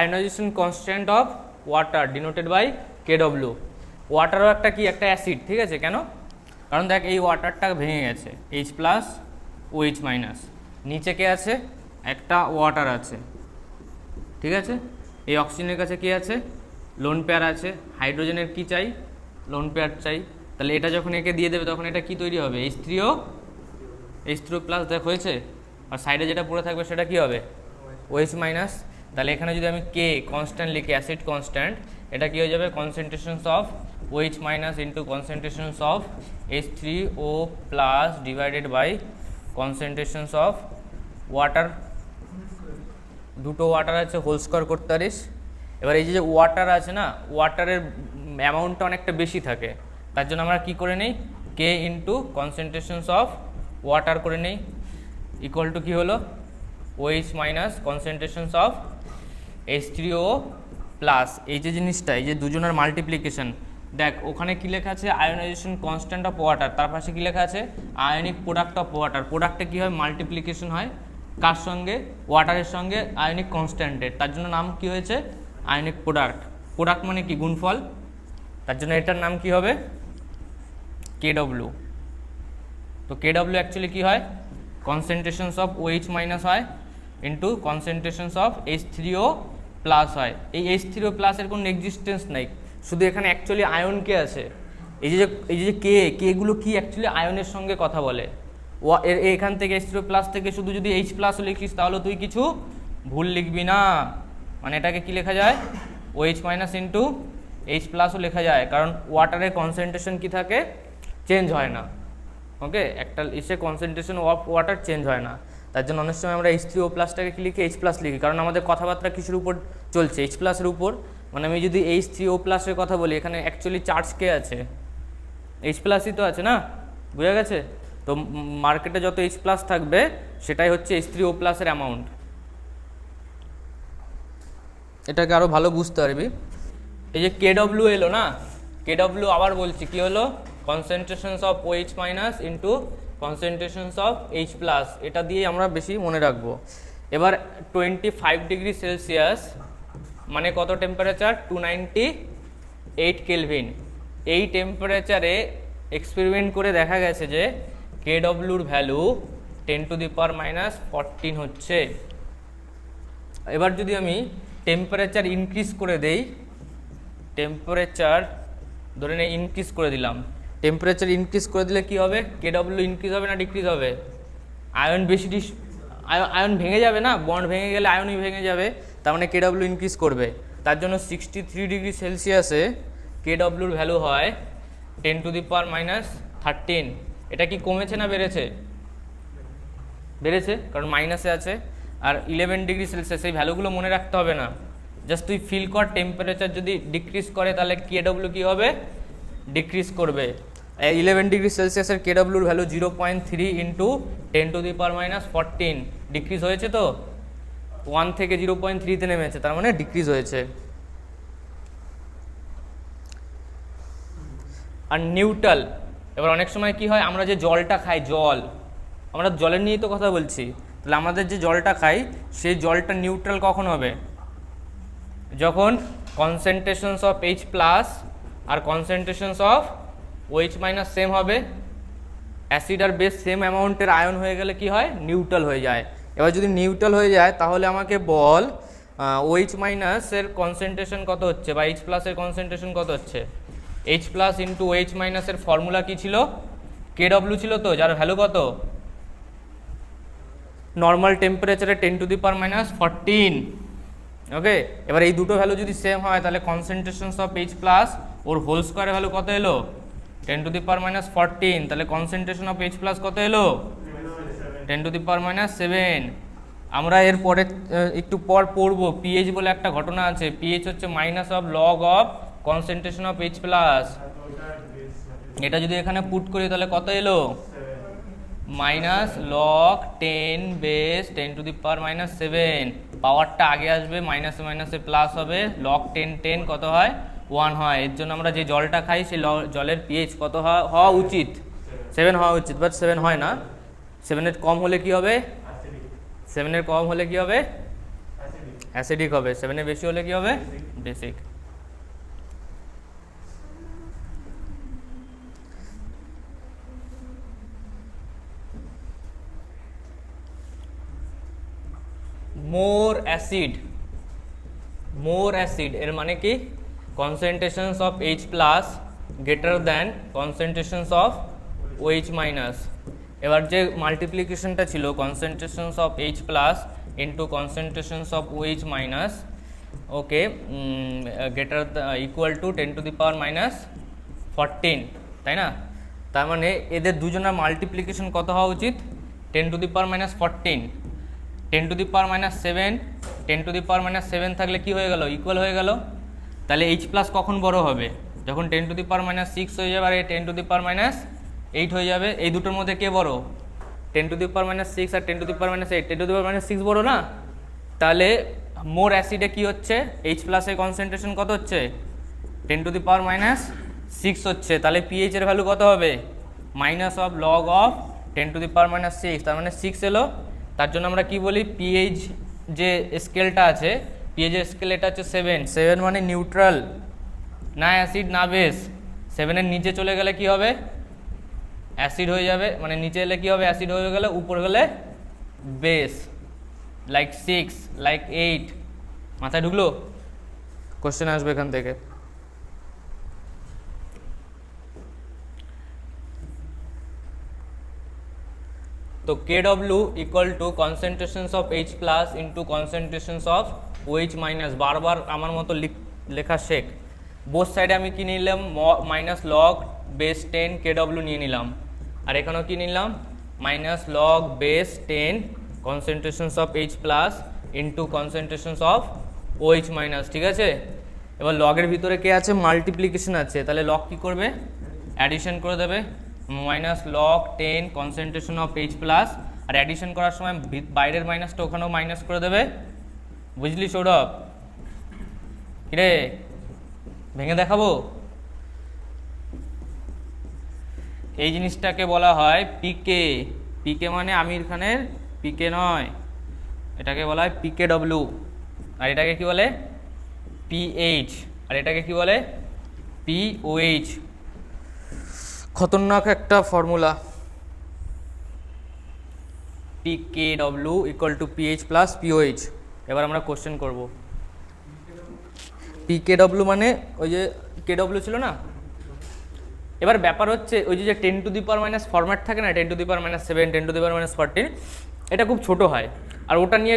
Speaker 1: Ionization constant of water denoted by KW। ওয়াটারও একটা কি? একটা অ্যাসিড, ঠিক আছে? কেন? কারণ দেখ এই ওয়াটারটা ভেঙে গেছে, H প্লাস OH মাইনাস, নিচে কে আছে? একটা ওয়াটার আছে, ঠিক আছে? এই অক্সিজেনের কাছে কি আছে? লোন পেয়ার আছে। হাইড্রোজেনের কি চাই? লোন পেয়ার চাই। তাহলে এটা যখন একে দিয়ে দেবে তখন এটা কি তৈরি হবে? H3O প্লাস দেখ হয়েছে, আর সাইডে যেটা পড়ে থাকবে সেটা কি হবে? OH minus. তাহলে এখানে যদি আমি K কনস্ট্যান্ট লিখি, অ্যাসিড কনস্ট্যান্ট, এটা কি হয়ে যাবে? Concentrations of OH minus into concentrations of H3O plus divided by concentrations of water. দুটো ওয়াটার আছে, হোল স্কোয়ার করতে পারিস। এবার এই যে ওয়াটার আছে না, ওয়াটারের অ্যামাউন্টটা অনেকটা বেশি থাকে, তার জন্য আমরা কি করে নেই? K into concentrations of water করে নেই, ইকুয়াল টু কী হলো? OH minus concentrations of H3O plus এই যে জিনিসটা, এই যে দুজনের মাল্টিপ্লিকেশন, দেখ ওখানে কী লেখা আছে? আয়োনাইজেশন কনস্ট্যান্ট অফ ওয়াটার, তার পাশে কী লেখা আছে? Ionic product of water. প্রোডাক্টে কী হয়? মাল্টিপ্লিকেশন হয়, কার সঙ্গে? ওয়াটারের সঙ্গে আয়নিক কনস্ট্যান্টের, তার জন্য নাম কি হয়েছে? Ionic product. প্রোডাক্ট মানে কি? গুণফল, তার জন্য এটার নাম কি হবে? KW। তো KW অ্যাকচুয়ালি কী হয়? কনসেন্ট্রেশনস অফ OH মাইনাস হয় into concentrations of H3O plus হয়। এই H3O প্লাসের কোনো এক্সিস্টেন্স নাই, শুধু এখানে অ্যাকচুয়ালি আয়ন কে আছে। এই যে কেগুলো কি অ্যাকচুয়ালি আয়নের সঙ্গে কথা বলে। এখান থেকে H3O প্লাস থেকে শুধু যদি H প্লাসও লিখিস তাহলে তুই কিছু ভুল লিখবি না, মানে এটাকে কি লেখা যায়? OH মাইনাস ইন্টু H প্লাসও লেখা যায়, কারণ ওয়াটারের কনসেন্ট্রেশন কি থাকে? চেঞ্জ হয় না। ওকে, একটা এসে কনসেন্ট্রেশন অফ ওয়াটার চেঞ্জ হয় না, তার জন্য অনেক সময় আমরা H3O প্লাসটাকে কি লিখি? H প্লাস লিখি, কারণ আমাদের কথাবার্তা কিছুর উপর চলছে, H প্লাসের উপর। মানে আমি যদি H3O প্লাসের কথা বলি, এখানে অ্যাকচুয়ালি চার্জ কে আছে? H প্লাসই তো আছে না, বোঝা গেছে? তো মার্কেটে যত H প্লাস থাকবে সেটাই হচ্ছে H3O প্লাসের অ্যামাউন্ট। এটাকে আরও ভালো বুঝতে পারবি। এই যে KW এলো না, KW আবার বলছি কি হলো? Concentrations of OH minus into concentrations of H plus, এটা দিয়ে আমরা বেশি মনে রাখবো। এবার 25 ডিগ্রি সেলসিয়াস মানে কত টেম্পারেচার? 298 কেলভিন। এই টেম্পারেচারে এক্সপেরিমেন্ট করে দেখা গেছে যে KWর value 10 to the power minus 14 হচ্ছে। এবার যদি আমি টেম্পারেচার ইনক্রিজ করে দেই, টেম্পারেচার ধরে নিয়ে ইনক্রিজ করে দিলাম, টেম্পারেচার ইনক্রিজ করে দিলে কি হবে? KW ইনক্রিজ হবে না ডিক্রিজ হবে? আয়ন বেশি আয়ন ভেঙে যাবে না, বন্ড ভেঙে গেলে আয়নই ভেঙে যাবে, তার মানে KW ইনক্রিজ করবে। তার জন্য 63 ডিগ্রি সেলসিয়াসে KWর ভ্যালু হয় 10 টু দি পাওয়ার মাইনাস 13। এটা কি কমেছে না বেড়েছে? বেড়েছে, কারণ মাইনাসে আছে। আর 11 ডিগ্রি সেলসিয়াস, এই ভ্যালুগুলো মনে রাখতে হবে না, জাস্ট তুই ফিল কর টেম্পারেচার যদি ডিক্রিজ করে তাহলে কেডব্লিউ কী হবে, ডিক্রিজ করবে। 11 ডিগ্রি সেলসিয়াসের কেডব্লিউর ভ্যালু 0.3 ইন্টু 10⁻⁻14 ডিক্রিজ হয়েছে, তো 1 থেকে 0.3-তে নেমেছে, তার মানে ডিক্রিজ হয়েছে। আর নিউট্রাল, এবার অনেক সময় কি হয়, আমরা যে জলটা খাই, জল, আমরা জলের নিয়েই তো কথা বলছি, তাহলে আমাদের যে জলটা খাই সেই জলটা নিউট্রাল কখন হবে, যখন কনসেন্ট্রেশনস অফ H প্লাস আর concentrations of OH minus same হবে। অ্যাসিড আর বেস সেম অ্যামাউন্টের আয়ন হয়ে গেলে কি হয়, নিউট্রাল হয়ে যায়। এবার যদি নিউট্রাল হয়ে যায় তাহলে আমাকে বল OH মাইনাসের কনসেন্ট্রেশন কত হচ্ছে বা H প্লাসের কনসেন্ট্রেশন কত হচ্ছে। H প্লাস ইন্টু OH মাইনাসের ফর্মুলা কী ছিল, কেডব্লিউ ছিল, তো যার ভ্যালু কত, নর্মাল টেম্পারেচারে 10⁻⁻14। ওকে, এবার এই দুটো ভ্যালু যদি সেম হয় তাহলে কনসেন্ট্রেশনস অফ H প্লাস ওর হোল স্কোয়ারের ভ্যালু কত এলো, 10⁻⁻14, তাহলে কনসেন্ট্রেশন অফ H প্লাস কত এলো, 10⁻⁷। আমরা এর পরে একটু পর পড়বো পিএইচ বলে একটা ঘটনা আছে। পিএইচ হচ্ছে minus of log of concentration of H plus. এটা যদি এখানে পুট করি তাহলে কত এলো, মাইনাস লগ 10 বেস 10⁻⁻7। পাওয়ারটা আগে আসবে, মাইনাসে মাইনাসে প্লাস হবে, লগ 10 কত হয়, 1 হয়। এর জন্য আমরা যে জলটা খাই সেই জলের পিএইচ কত হওয়া উচিত, 7 হওয়া উচিত, বাট 7 হয় না। 7-এর কম হলে কি হবে, 7-এর কম হলে কি হবে, অ্যাসিডিক হবে। 7-এর বেশি হলে কি হবে, বেসিক। মোর অ্যাসিড এর মানে কি, concentrations of H plus greater than concentrations of OH minus. এবার যে মাল্টিপ্লিকেশনটা ছিল concentrations of H plus into concentrations of OH minus, okay, greater equal to 10⁻⁻14, তাই না? তার মানে এদের দুজনের মাল্টিপ্লিকেশন কত হওয়া উচিত, 10⁻⁻14। 10⁻⁷, 10⁻⁷ থাকলে কি হয়ে গেল, ইকুয়াল হয়ে গেল। তাহলে H প্লাস কখন বড় হবে, যখন 10⁻⁶ হয়ে যাবে আর 10⁻8 হয়ে যাবে। এই দুটোর মধ্যে কে বড়, 10⁻�6 আর 10⁻8। 10⁻6 বড় না, তাহলে মোর অ্যাসিডে কি হচ্ছে, H প্লাসের কনসেন্ট্রেশন কত হচ্ছে, 10⁻6 হচ্ছে। তাহলে পিএইচ এর ভ্যালু কত হবে, মাইনাস অফ লগ অফ 10⁻6, তার মানে 6 এলো। তার জন্য আমরা কি বলি, পিএইচ যে স্কেলটা আছে, পিএইচের স্কেল এটা হচ্ছে 7 মানে নিউট্রাল, না অ্যাসিড না বেস। 7-এর নিচে চলে গেলে কি হবে, অ্যাসিড হয়ে যাবে, মানে নিচে এলে কি হবে, অ্যাসিড হয়ে গেলে, উপর গেলে বেস, লাইক 6, লাইক 8। মাথায় ঢুকলো? কোশ্চেন আসবে এখান থেকে। তো KW equal to concentrations of H plus into concentrations of OH minus. বারবার আমার মতো লেখা শেখ। বোথ সাইডে আমি কি নিলাম, মাইনাস লগ বেস 10 কেডব্লিউ নিয়ে নিলাম, আর এখানেও কি নিলাম, minus log base 10 concentrations of H plus into concentrations of OH minus. ঠিক আছে, এবার লগের ভিতরে কে আছে, মাল্টিপ্লিকেশন আছে, তাহলে লগ কি করবে, অ্যাডিশন করে দেবে, minus log 10 concentration of H plus, আর অ্যাডিশন করার সময় বাইরের মাইনাসটা ওখানেও মাইনাস করে দেবে। বুঝলি সৌরভ? কিরে, ভেঙে দেখাবো? এই জিনিসটাকে বলা হয় পিকে। পিকে মানে আমির খানের পিকে নয়, এটাকে বলা হয় পিকেডব্লিউ। আর এটাকে কি বলে, পিএইচ, আর এটাকে কি বলে, পিওএইচ। খতরনাক একটা ফর্মুলা, পিকেডব্লিউ equal to pH plus pOH. এবার আমরা কোশ্চেন করব। পিকেডব্লিউ মানে ওই যে কেডব্লিউ ছিল না। এবার ব্যাপার হচ্ছে ওই যে 10⁻⁻ ফরম্যাট থাকে না, 10⁻⁷, 10⁻⁴, এটা খুব ছোট হয়, আর ওটা নিয়ে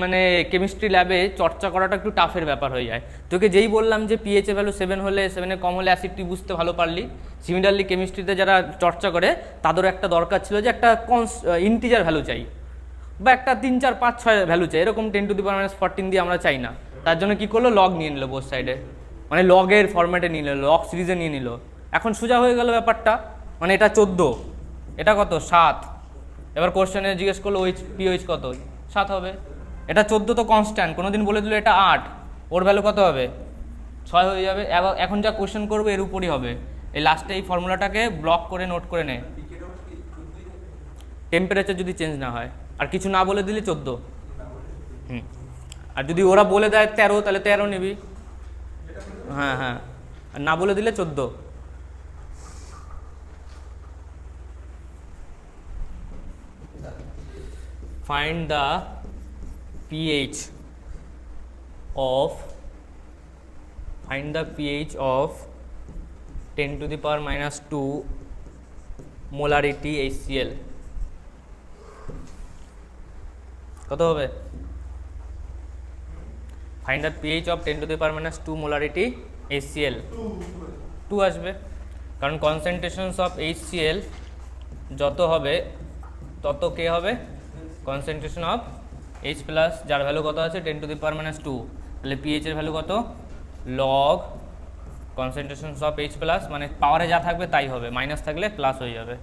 Speaker 1: মানে কেমিস্ট্রি ল্যাবে চর্চা করাটা একটু টাফের ব্যাপার হয়ে যায়। তোকে যেই বললাম যে পিএইচের ভ্যালু 7 হলে, 7-এর কম হলে অ্যাসিড, তুই বুঝতে ভালো পারলি। সিমিলারলি কেমিস্ট্রিতে যারা চর্চা করে তাদেরও একটা দরকার ছিল যে একটা ইন্টিজার ভ্যালু চাই। বা একটা 3 4 5 6 ভ্যালু চাই, এরকম 10⁻14 দিয়ে আমরা চাই না। তার জন্য কি করলো, লগ নিয়ে নিল বোথ সাইডে, মানে লগের ফরম্যাটে নিয়ে নিল, লগ সিরিজে নিয়ে নিল। এখন সোজা হয়ে গেল ব্যাপারটা, মানে এটা 14, এটা কত 7। এবার কোশ্চেনে জিজ্ঞেস করলো ওইচ পিওইচ কত, 7 হবে। এটা 14 তো কনস্ট্যান্ট, কোনোদিন বলে দিল এটা 8, ওর ভ্যালু কত হবে, 6 হয়ে যাবে। এখন যা কোশ্চেন করবে এর উপরই হবে। এই লাস্টে এই ফর্মুলাটাকে ব্লক করে নোট করে নে, টেম্পারেচার যদি চেঞ্জ না হয়, আর কিছু না বলে দিলে 14। আর যদি ওরা বলে দেয় 13 তাহলে 13 নিবি, হ্যাঁ হ্যাঁ, আর না বলে দিলে 14। Find the pH of 10⁻² molarity HCl কত হবে? Find the pH of 10⁻² molarity HCl, 2 আসবে, কারণ কনসেন্ট্রেশনস অফ HCl যত হবে তত কে হবে, কনসেন্ট্রেশন অফ H প্লাস, যার ভ্যালু কত আছে 10⁻², তাহলে পিএইচ এর ভ্যালু কত, log concentration of H plus, মানে পাওয়ারে যা থাকবে তাই হবে, মাইনাস থাকলে প্লাস হয়ে যাবে।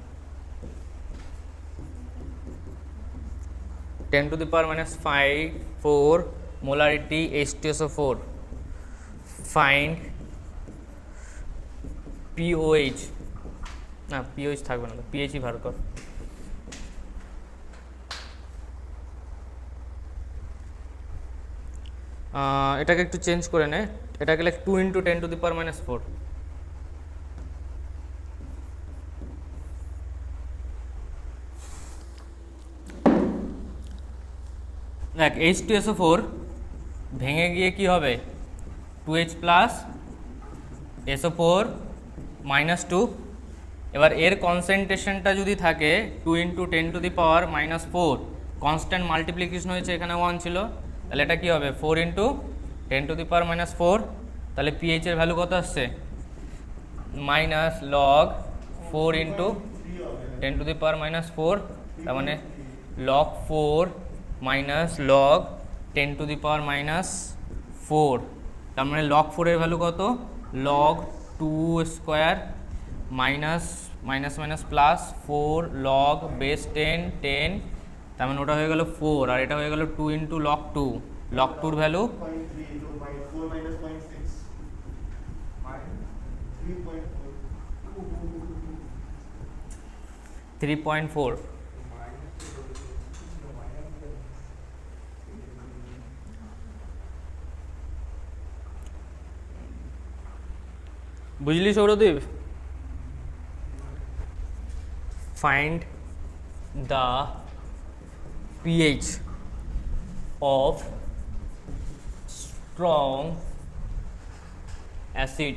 Speaker 1: 10⁻⁴ মোলারিটি H2SO4, ফাইন্ড POH, না POH থাকবে না, পিএইচই বার কর। এটাকে একটু চেঞ্জ করে নে, এটাকে লিখ 2 × 10⁻⁴। দেখ H2SO4 ভেঙে গিয়ে কি হবে, 2H প্লাস SO4 -2। এবার এর কনসেন্ট্রেশনটা যদি থাকে 2 × 10⁻⁴, কনস্ট্যান্ট মাল্টিপ্লিকেশন হয়েছে, এখানে 1 ছিল, তাহলে এটা কি হবে 4 × 10⁻⁴, তাহলে পিএইচ এর ভ্যালু কত আসছে, মাইনাস লগ 4 × 10⁻⁴, তার মানে লগ 4 মাইনাস লগ 10⁻⁴, তার মানে লগ 4 এর ভ্যালু কত, log 2² minus minus minus plus 4 log base 10, তার মানে ওটা হয়ে গেল 4, আর এটা হয়ে গেল 2 × log 2, log 2 এর ভ্যালু 3.4। বুঝলি Sourodip? Find the pH of strong acid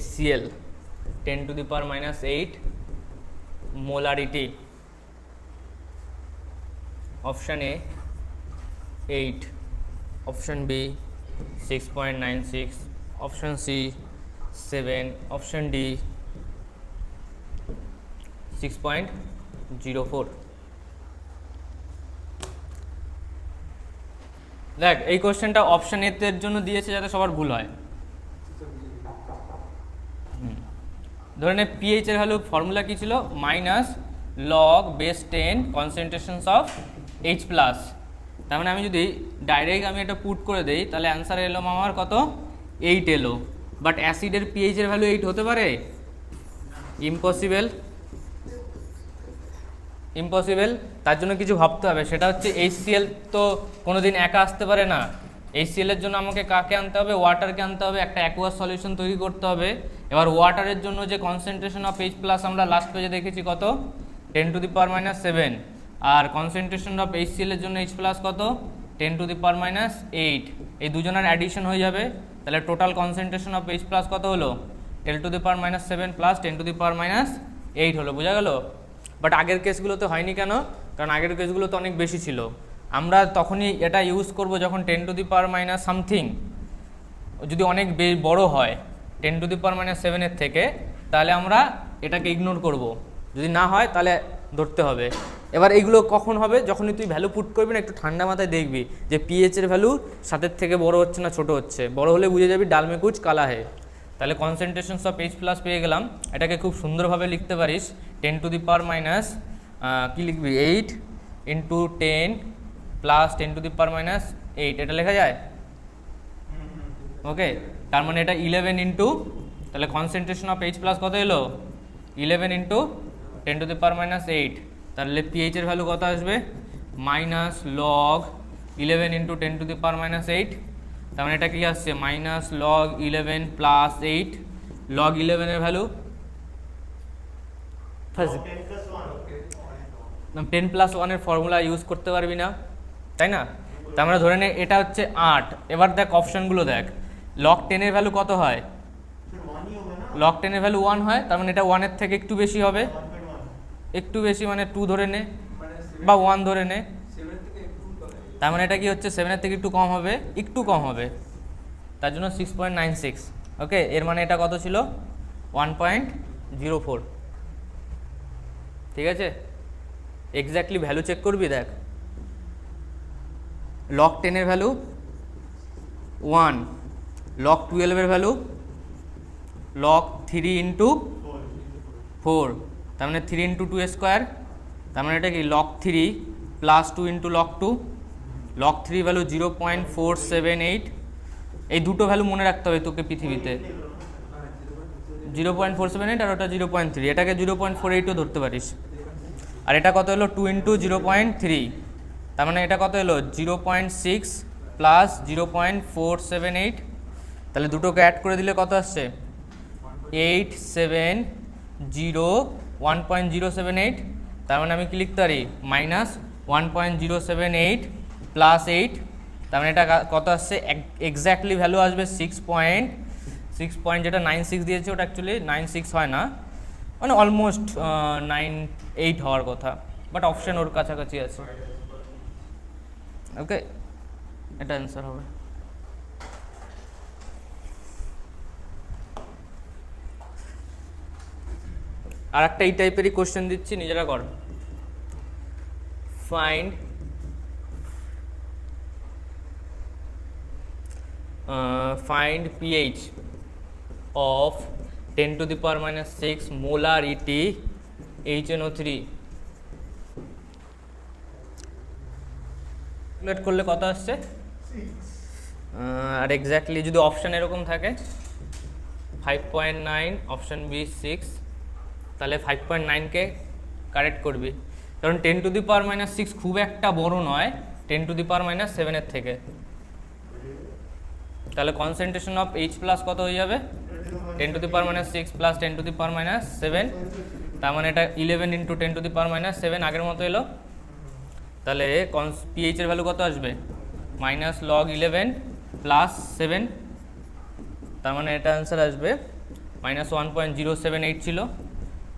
Speaker 1: HCl 10⁻⁸ molarity। Option A 8, option B 6.96, option C 7, option D 6.04। দেখ এই কোশ্চেনটা অপশন এ এর জন্য দিয়েছে যাতে সবার ভুল হয়। ধরে নে পিএইচ এর ভ্যালু ফর্মুলা কি ছিল, minus log base 10 concentrations of H plus. তার মানে আমি যদি ডাইরেক্ট আমি এটা পুট করে দেই তাহলে অ্যান্সার এলো আমার কত, 8 এলো। বাট অ্যাসিডের পিএইচ এর ভ্যালু 8 হতে পারে? Impossible, impossible. তার জন্য কিছু ভাবতে হবে, সেটা হচ্ছে HCl তো কোনোদিন একা আসতে পারে না। HCl এর জন্য আমাকে কাকে আনতে হবে, ওয়াটারকে আনতে হবে, একটা অ্যাকুয়াস সলিউশন তৈরি করতে হবে। এবার ওয়াটারের জন্য যে কনসেন্ট্রেশন অফ H প্লাস আমরা লাস্ট পেজে দেখেছি কত, 10⁻⁷, আর কনসেন্ট্রেশন অফ HCl এর জন্য H প্লাস কত, 10⁻⁸। এই দুজনের অ্যাডিশন হয়ে যাবে, তাহলে total concentration of H plus কত হলো, 10⁻⁷ প্লাস 10⁻⁸ হলো। বোঝা গেল? বাট আগের কেসগুলোতে হয়নি কেন, কারণ আগের কেসগুলোতে অনেক বেশি ছিল। আমরা তখনই এটা ইউজ করব যখন 10⁻⁻ সামথিং যদি অনেক বড় হয় 10⁻⁷ এর থেকে, তাহলে আমরা এটাকে ইগনোর করব। যদি না হয় তাহলে ধরতে হবে। এবার এইগুলো কখন হবে, যখনই তুই ভ্যালু পুট করবি না একটু ঠান্ডা মাথায় দেখবি যে পিএইচের ভ্যালু সাতের থেকে বড় হচ্ছে না ছোট হচ্ছে, বড় হলে বুঝে যাবি ডাল মে কুচ কালা হে। তাহলে কনসেন্ট্রেশনস অফ H প্লাস পেয়ে গেলাম, এটাকে খুব সুন্দরভাবে লিখতে পারিস 10 টু দি পাওয়ার মাইনাস কী লিখবি 8 into 10 plus 10 to the power minus 8, এটা লেখা যায়। ওকে, তার মানে এটা 11 ইন্টু, তাহলে কনসেন্ট্রেশন অফ H প্লাস কত এলো 11 into 10 to the power minus 8, তাহলে পিএইচের ভ্যালু কত আসবে minus log 11 into 10 to the power minus 8, তার মানে এটা কি আসছে মাইনাস লগ 11 প্লাস 8, লগ 11 এর ভ্যালু 10 প্লাস 1 এর ফর্মুলা ইউজ করতে পারবি না, তাই না? তার মানে ধরে নে এটা হচ্ছে 8। এবার দেখ অপশনগুলো দেখ, লগ 10 এর ভ্যালু কত হয়, লগ 10 এর ভ্যালু 1 হয়, তার মানে এটা 1 এর থেকে একটু বেশি হবে, একটু বেশি মানে 2 ধরে নে বা 1 ধরে নে, তার মানে এটা কি হচ্ছে 7 এর থেকে একটু কম হবে, একটু কম হবে, তার জন্য 6.96। ওকে, এর মানে এটা কত ছিল 1.04। ঠিক আছে, এক্স্যাক্টলি ভ্যালু চেক করবি, দেখ লগ 10 এর ভ্যালু 1, লগ 12 এর ভ্যালু লগ 3 ইন্টু 4, তার মানে 3 ইন্টু 2 স্কোয়ার, তার মানে এটা কি log 3 plus 2 into log 2, log 3 value 0.478। এই দুটো ভ্যালু মনে রাখতে হবে তোকে পৃথিবীতে, 0.478 আর ওটা 0.3, এটাকে 0.48ও ধরতে পারিস। আর এটা কত এলো 2 ইন্টু 0.3, তার মানে এটা কত এলো 0.6 প্লাস 0.478, তাহলে দুটোকে অ্যাড করে দিলে কত আসছে 1.078, তার মানে আমি কি লিখতে পারি মাইনাস 1.078 প্লাস 8, তার মানে এটা কত আসছে এক্স্যাক্টলি ভ্যালু আসবে 6. যেটা 96 দিয়েছে ওটা অ্যাকচুয়ালি 96 হয় না, মানে অলমোস্ট 98 হওয়ার কথা, বাট অপশন ওর কাছাকাছি আছে। ওকে, এটা অ্যান্সার হবে। আর একটা এই টাইপেরই কোশ্চেন দিচ্ছি, নিজেরা কর। Find pH of 10 to the power minus 6 molarity HNO3। Calculate করলে কত আসছে, আর এক্স্যাক্টলি যদি অপশান এরকম থাকে 5.9, অপশান বি 6, তাহলে 5.9কে কারেক্ট করবি, কারণ 10 টু দি পাওয়ার মাইনাস 6 খুব একটা বড় নয় 10 টু দি পাওয়ার মাইনাস 7 এর থেকে, তাহলে কনসেন্ট্রেশন অফ H প্লাস কত হয়ে যাবে 10 to the power minus 6 plus 10 to the power minus 7, তার মানে এটা 11 into 10 to the power minus 7 আগের মতো এলো, তাহলে pH এর ভ্যালু কত আসবে মাইনাস লগ 11 প্লাস 7, তার মানে এটা অ্যান্সার আসবে মাইনাস 1.078 ছিল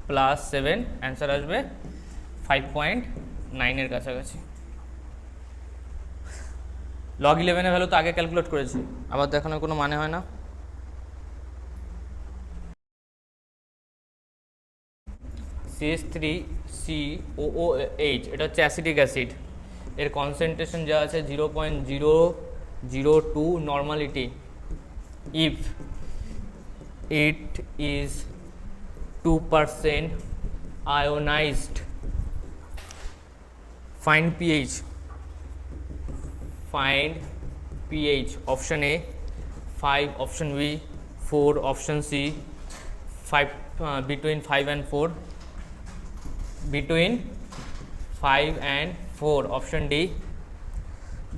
Speaker 1: প্লাস 7, অ্যান্সার আসবে 5.9 এর কাছাকাছি। লগ 11 এর ভ্যালু তো আগে ক্যালকুলেট করেছি, আবার দেখানোর কোনো মানে হয় না। CH3COOH, এটা হচ্ছে অ্যাসিটিক অ্যাসিড, এর কনসেন্ট্রেশন যা আছে 0.002 normality, if it is 2% ionized, find pH, find pH, option A 5, option B 4, option C 5, between 5 and 4, between 5 and 4, option D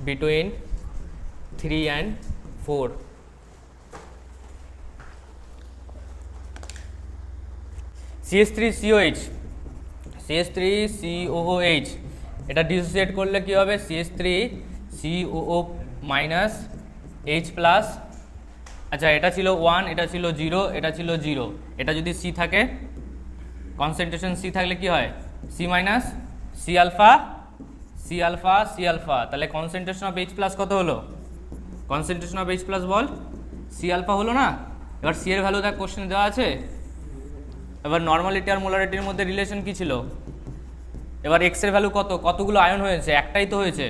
Speaker 1: between 3 and 4। CH3COOH, এটা ডিসোসিয়েট করলে কি হবে CH3COO মাইনাস H প্লাস, আচ্ছা এটা ছিল 1, এটা ছিল 0, এটা ছিল 0, এটা যদি C থাকে, কনসেন্ট্রেশন C থাকলে কি হয় C মাইনাস C আলফা, তাহলে কনসেন্ট্রেশন অফ H প্লাস কত হলো, কনসেন্ট্রেশন অফ H প্লাস বল C আলফা হলো না। এবার C এর ভ্যালু দেখ কোশ্চেনে দেওয়া আছে এবার নর্মালিটি আর মোলারিটির মধ্যে রিলেশন কি ছিল? এবার এক্সের ভ্যালু কতগুলো আয়ন হয়েছে? একটাই তো হয়েছে,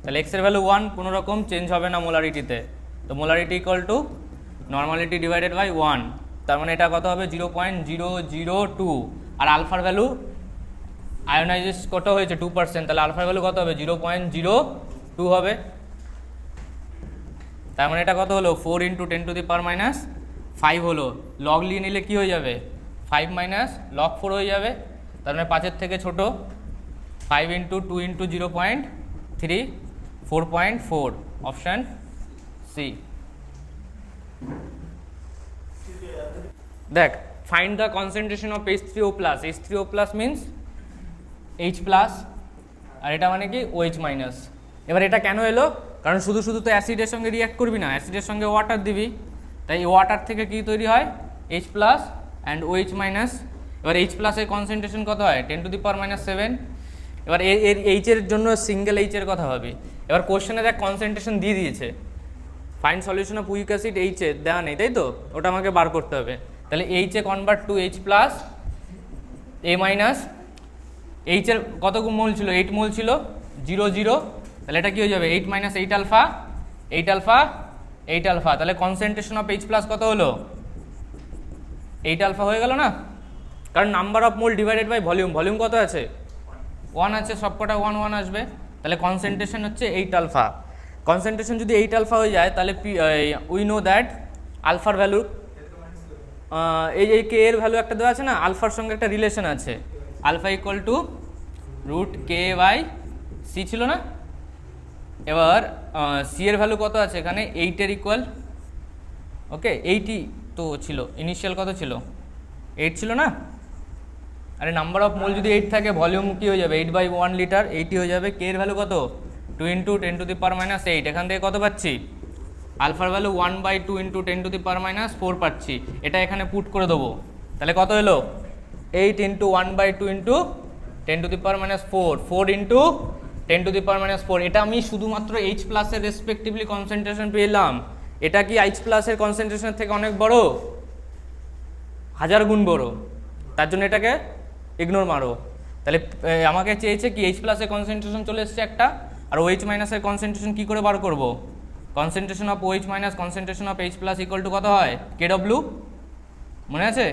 Speaker 1: তাহলে এক্সের ভ্যালু 1, কোনো রকম চেঞ্জ হবে না মোলারিটিতে। তো molarity equal to normality divided by 1, তার মানে এটা কত হবে? 0.002। আর আলফার ভ্যালু আয়োনাইজেস কত হয়েছে? 2%, তাহলে আলফার ভ্যালু কত হবে? 0.02 হবে। তার মানে এটা কত হলো? 4 × 10⁻⁵ হলো। লগ নিয়ে নিলে কী হয়ে যাবে? 5 - log 4 হয়ে যাবে। তার মানে 5-এর থেকে ছোট। 5 × 2 × 0.3, 4.4, অপশান সি। দেখ, find the concentration of H3O+। H3O+ means H+, আর এটা মানে কি OH-। এবার এটা কেন এলো? কারণ শুধু শুধু তো অ্যাসিডের সঙ্গে রিঅ্যাক্ট করবি না, অ্যাসিডের সঙ্গে ওয়াটার দিবি, তাই ওয়াটার থেকে কি তৈরি হয়? H+ and OH-। এবার H+ এর কনসেন্ট্রেশন কত হয়? 10⁻⁷। এবার এর এইচের জন্য সিঙ্গেল এইচের কথা হবে। এবার কোশ্চেনে দেখ কনসেন্ট্রেশন দিয়ে দিয়েছে, find solution of weak acid এইচে দেওয়া নেই, তাই তো? ওটা আমাকে বার করতে হবে। তাহলে এইচে কনভার্ট টু H+, A-। এইচের কত মোল ছিল? 8 মোল ছিল, 0 0, তাহলে এটা কি হয়ে যাবে? 8 - 8 আলফা, 8 আলফা, 8 আলফা। তাহলে কনসেন্ট্রেশন অফ H+ কত হলো? 8 আলফা হয়ে গেল না? কারণ number of mole divided by volume, volume কত আছে? 1 আছে, সবকটা 1 1 আসবে, তাহলে কনসেন্ট্রেশন হচ্ছে 8 আলফা। কনসেন্ট্রেশন যদি 8 আলফা হয়ে যায়, তাহলে উই নো দ্যাট আলফার ভ্যালু, এই কে এর ভ্যালু একটা দেওয়া আছে না, আলফার সঙ্গে একটা রিলেশন আছে, আলফা ইকুয়াল টু √K/C ছিল না? এবার সি এর ভ্যালু কত আছে এখানে? 8-এর ইকুয়াল, ওকে 8ই তো ছিল, ইনিশিয়াল কত ছিল? 8 ছিল না? আরে নাম্বার অফ মোল যদি 8 থাকে, ভলিউম কি হয়ে যাবে? 8/1 লিটার, 80 হয়ে যাবে। কে এর ভ্যালু কত? 2 × 10⁻⁸। এখান থেকে কত পাচ্ছি? আলফার ভ্যালু 1/2 × 10⁻⁴ পাচ্ছি। এটা এখানে পুট করে দেবো, তাহলে কত এলো? 8 × 1/2 × 10⁻⁴, 4 × 10⁻⁴। এটা আমি শুধুমাত্র H+ এর রেসপেক্টিভলি কনসেন্ট্রেশন পেলাম। এটা কি H+ এর কনসেন্ট্রেশনের থেকে অনেক বড়? 1000 গুণ বড়, তার জন্য এটাকে ইগনোর মারো। তাহলে আমাকে চেয়েছে কি H+ এর কনসেন্ট্রেশন চলে এসছে একটা, আর OH- এর কনসেন্ট্রেশন কি করে বার করব? Concentration of OH- concentration of H+ equal to কত হয়? KW, মনে আছে?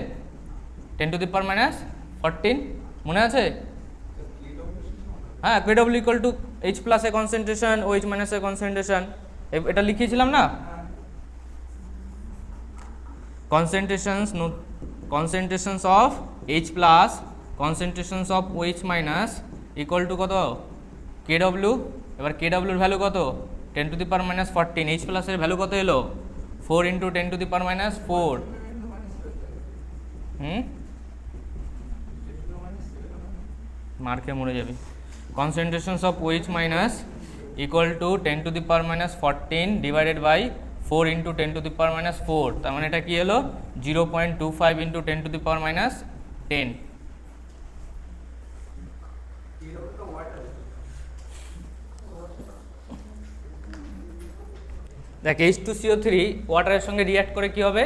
Speaker 1: 10⁻14, মনে আছে? হ্যাঁ, KW ইকুয়াল টু H+ এর কনসেন্ট্রেশন, OH- এর কনসেন্ট্রেশন, এটা লিখিয়েছিলাম না? concentrations of H+, concentrations of OH- equal two কত? KW। এবার KW এর ভ্যালু কত? 10⁻14। H+ এর ভ্যালু কত এলো? 4 × 10⁻4। মার খেয়ে মরে যাবি। concentrations of OH- equal to 10⁻14 divided by 4 × 10⁻4। তার মানে এটা কি হলো? 0.25 × 10⁻10। দেখ, H2CO3 ওয়াটারের সঙ্গে রিঅ্যাক্ট করে কি হবে?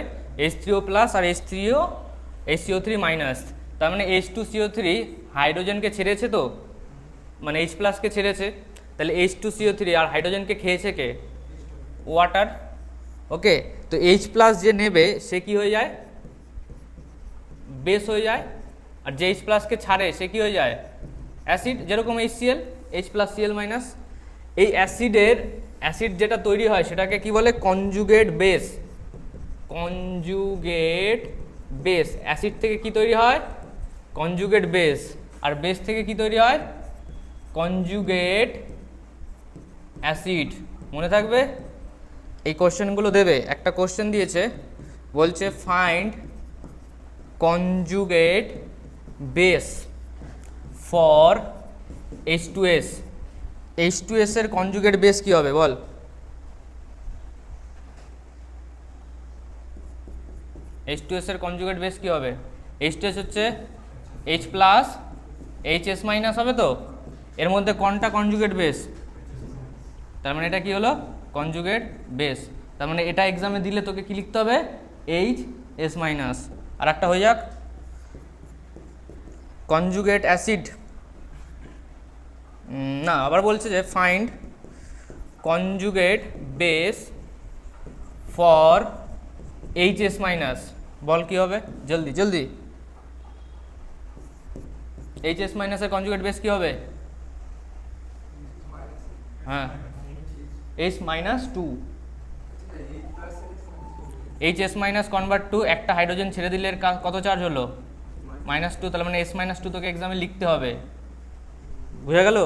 Speaker 1: H3O+ আর HCO3-। তার মানে H2CO3 হাইড্রোজেনকে ছেড়েছে, তো মানে H+ কে ছেড়েছে, তাহলে H2CO3 আর হাইড্রোজেনকে খেয়েছে কে? ওয়াটার, ওকে। তো H+ যে নেবে সে কি হয়ে যায়? বেস হয়ে যায়। আর যে H+ কে ছাড়ে সে কি হয়ে যায়? অ্যাসিড, যেরকম HCl, H+Cl-। এই অ্যাসিড যেটা তৈরি হয় সেটাকে কি বলে? Conjugate base. Conjugate base, acid থেকে কি তৈরি হয়? Conjugate base. আর বেস থেকে কি তৈরি হয়? Conjugate acid. মনে থাকবে, এই কোশ্চেনগুলো দেবে। একটা কোশ্চেন দিয়েছে, বলছে find conjugate base for H2S। H2S এর কনজুগেট বেস কি হবে বল? H2S এর কনজুগেট বেস কি হবে? H2S হচ্ছে H+, HS- হবে তো। এর মধ্যে কোনটা কনজুগেট বেস? তার মানে এটা কি হলো? Conjugate base. তার মানে এটা এক্সামে দিলে তোকে কি লিখতে হবে? HS-। আর একটা হয়ে যাক, কনজুগেট অ্যাসিড, না আবার বলছে যে find conjugate base for HS minus. বল কি হবে, জলদি জলদি। এইচএস মাইনাসের কনজুগেট বেস কি হবে? হ্যাঁ H minus two, HS minus convert to, একটা হাইড্রোজেন ছেড়ে দিলে এর কত চার্জ হলো? -2, তাহলে মানে S-2 তোকে এক্সামে লিখতে হবে, বুঝা গেল?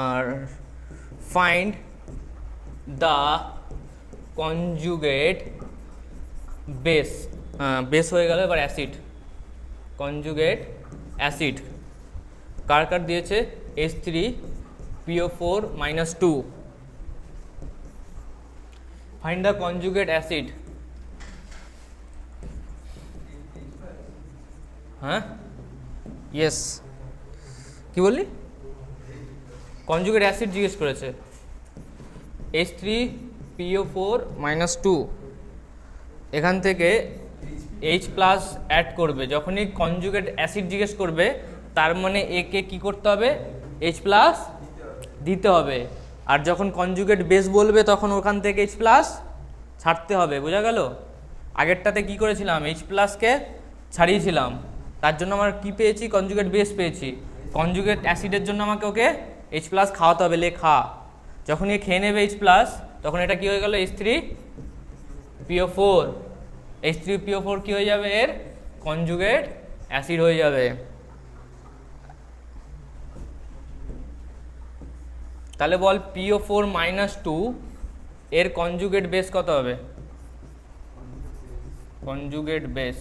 Speaker 1: আর find the conjugate base, base হয়ে গেল, এবার অ্যাসিড, কনজুগেট অ্যাসিড কার কার দিয়েছে? H3PO4 -2। Find the conjugate acid, হ্যাঁ ইয়েস, কি বললি? কনজুগেট অ্যাসিড জিজ্ঞেস করেছে। H3PO4 -2, এখান থেকে H+ অ্যাড করবে। যখনই কনজুগেট অ্যাসিড জিজ্ঞেস করবে তার মানে একে কি করতে হবে? H+ দিতে হবে। আর যখন কনজুগেট বেস বলবে তখন ওখান থেকে H+ ছাড়তে হবে, বোঝা গেল? আগেরটাতে কি করেছিলাম? H+কে ছাড়িয়েছিলাম, তার জন্য আমার কি পেয়েছি? কনজুগেট বেস পেয়েছি। কনজুগেট অ্যাসিডের জন্য আমাকে ওকে H+ খাওয়াতে হবে, লেখা। যখন এ খেয়ে নেবে H+, তখন এটা কি হয়ে গেল? H3PO4। H3PO4 কি হয়ে যাবে? এর কনজুগেট অ্যাসিড হয়ে যাবে। তাহলে বল PO4 -2 এর কনজুগেট বেস কত হবে? Conjugate base,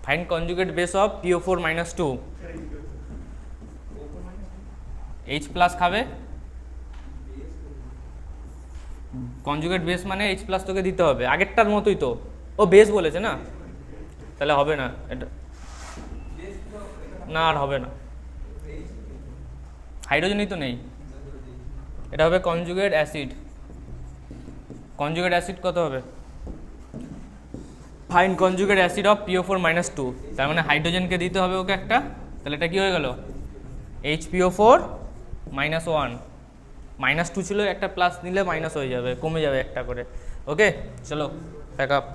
Speaker 1: find conjugate base of PO4 -2। H+ খাবে, কনজুগেট বেস মানে H+ তোকে দিতে হবে, আগেরটার মতোই তো। ও বেস বলেছে না, তাহলে হবে না এটা, না আর হবে না, হাইড্রোজেনই তো নেই। এটা হবে কনজুগেট অ্যাসিড। কনজুগেট অ্যাসিড কত হবে? Find conjugate acid of PO4 -2, তার মানে হাইড্রোজেনকে দিতে হবে ওকে একটা, তাহলে এটা কি হয়ে গেল? HPO4 -1, -2 ছিল, একটা প্লাস নিলে মাইনাস হয়ে যাবে, কমে যাবে একটা করে। ওকে চলো প্যাক আপ।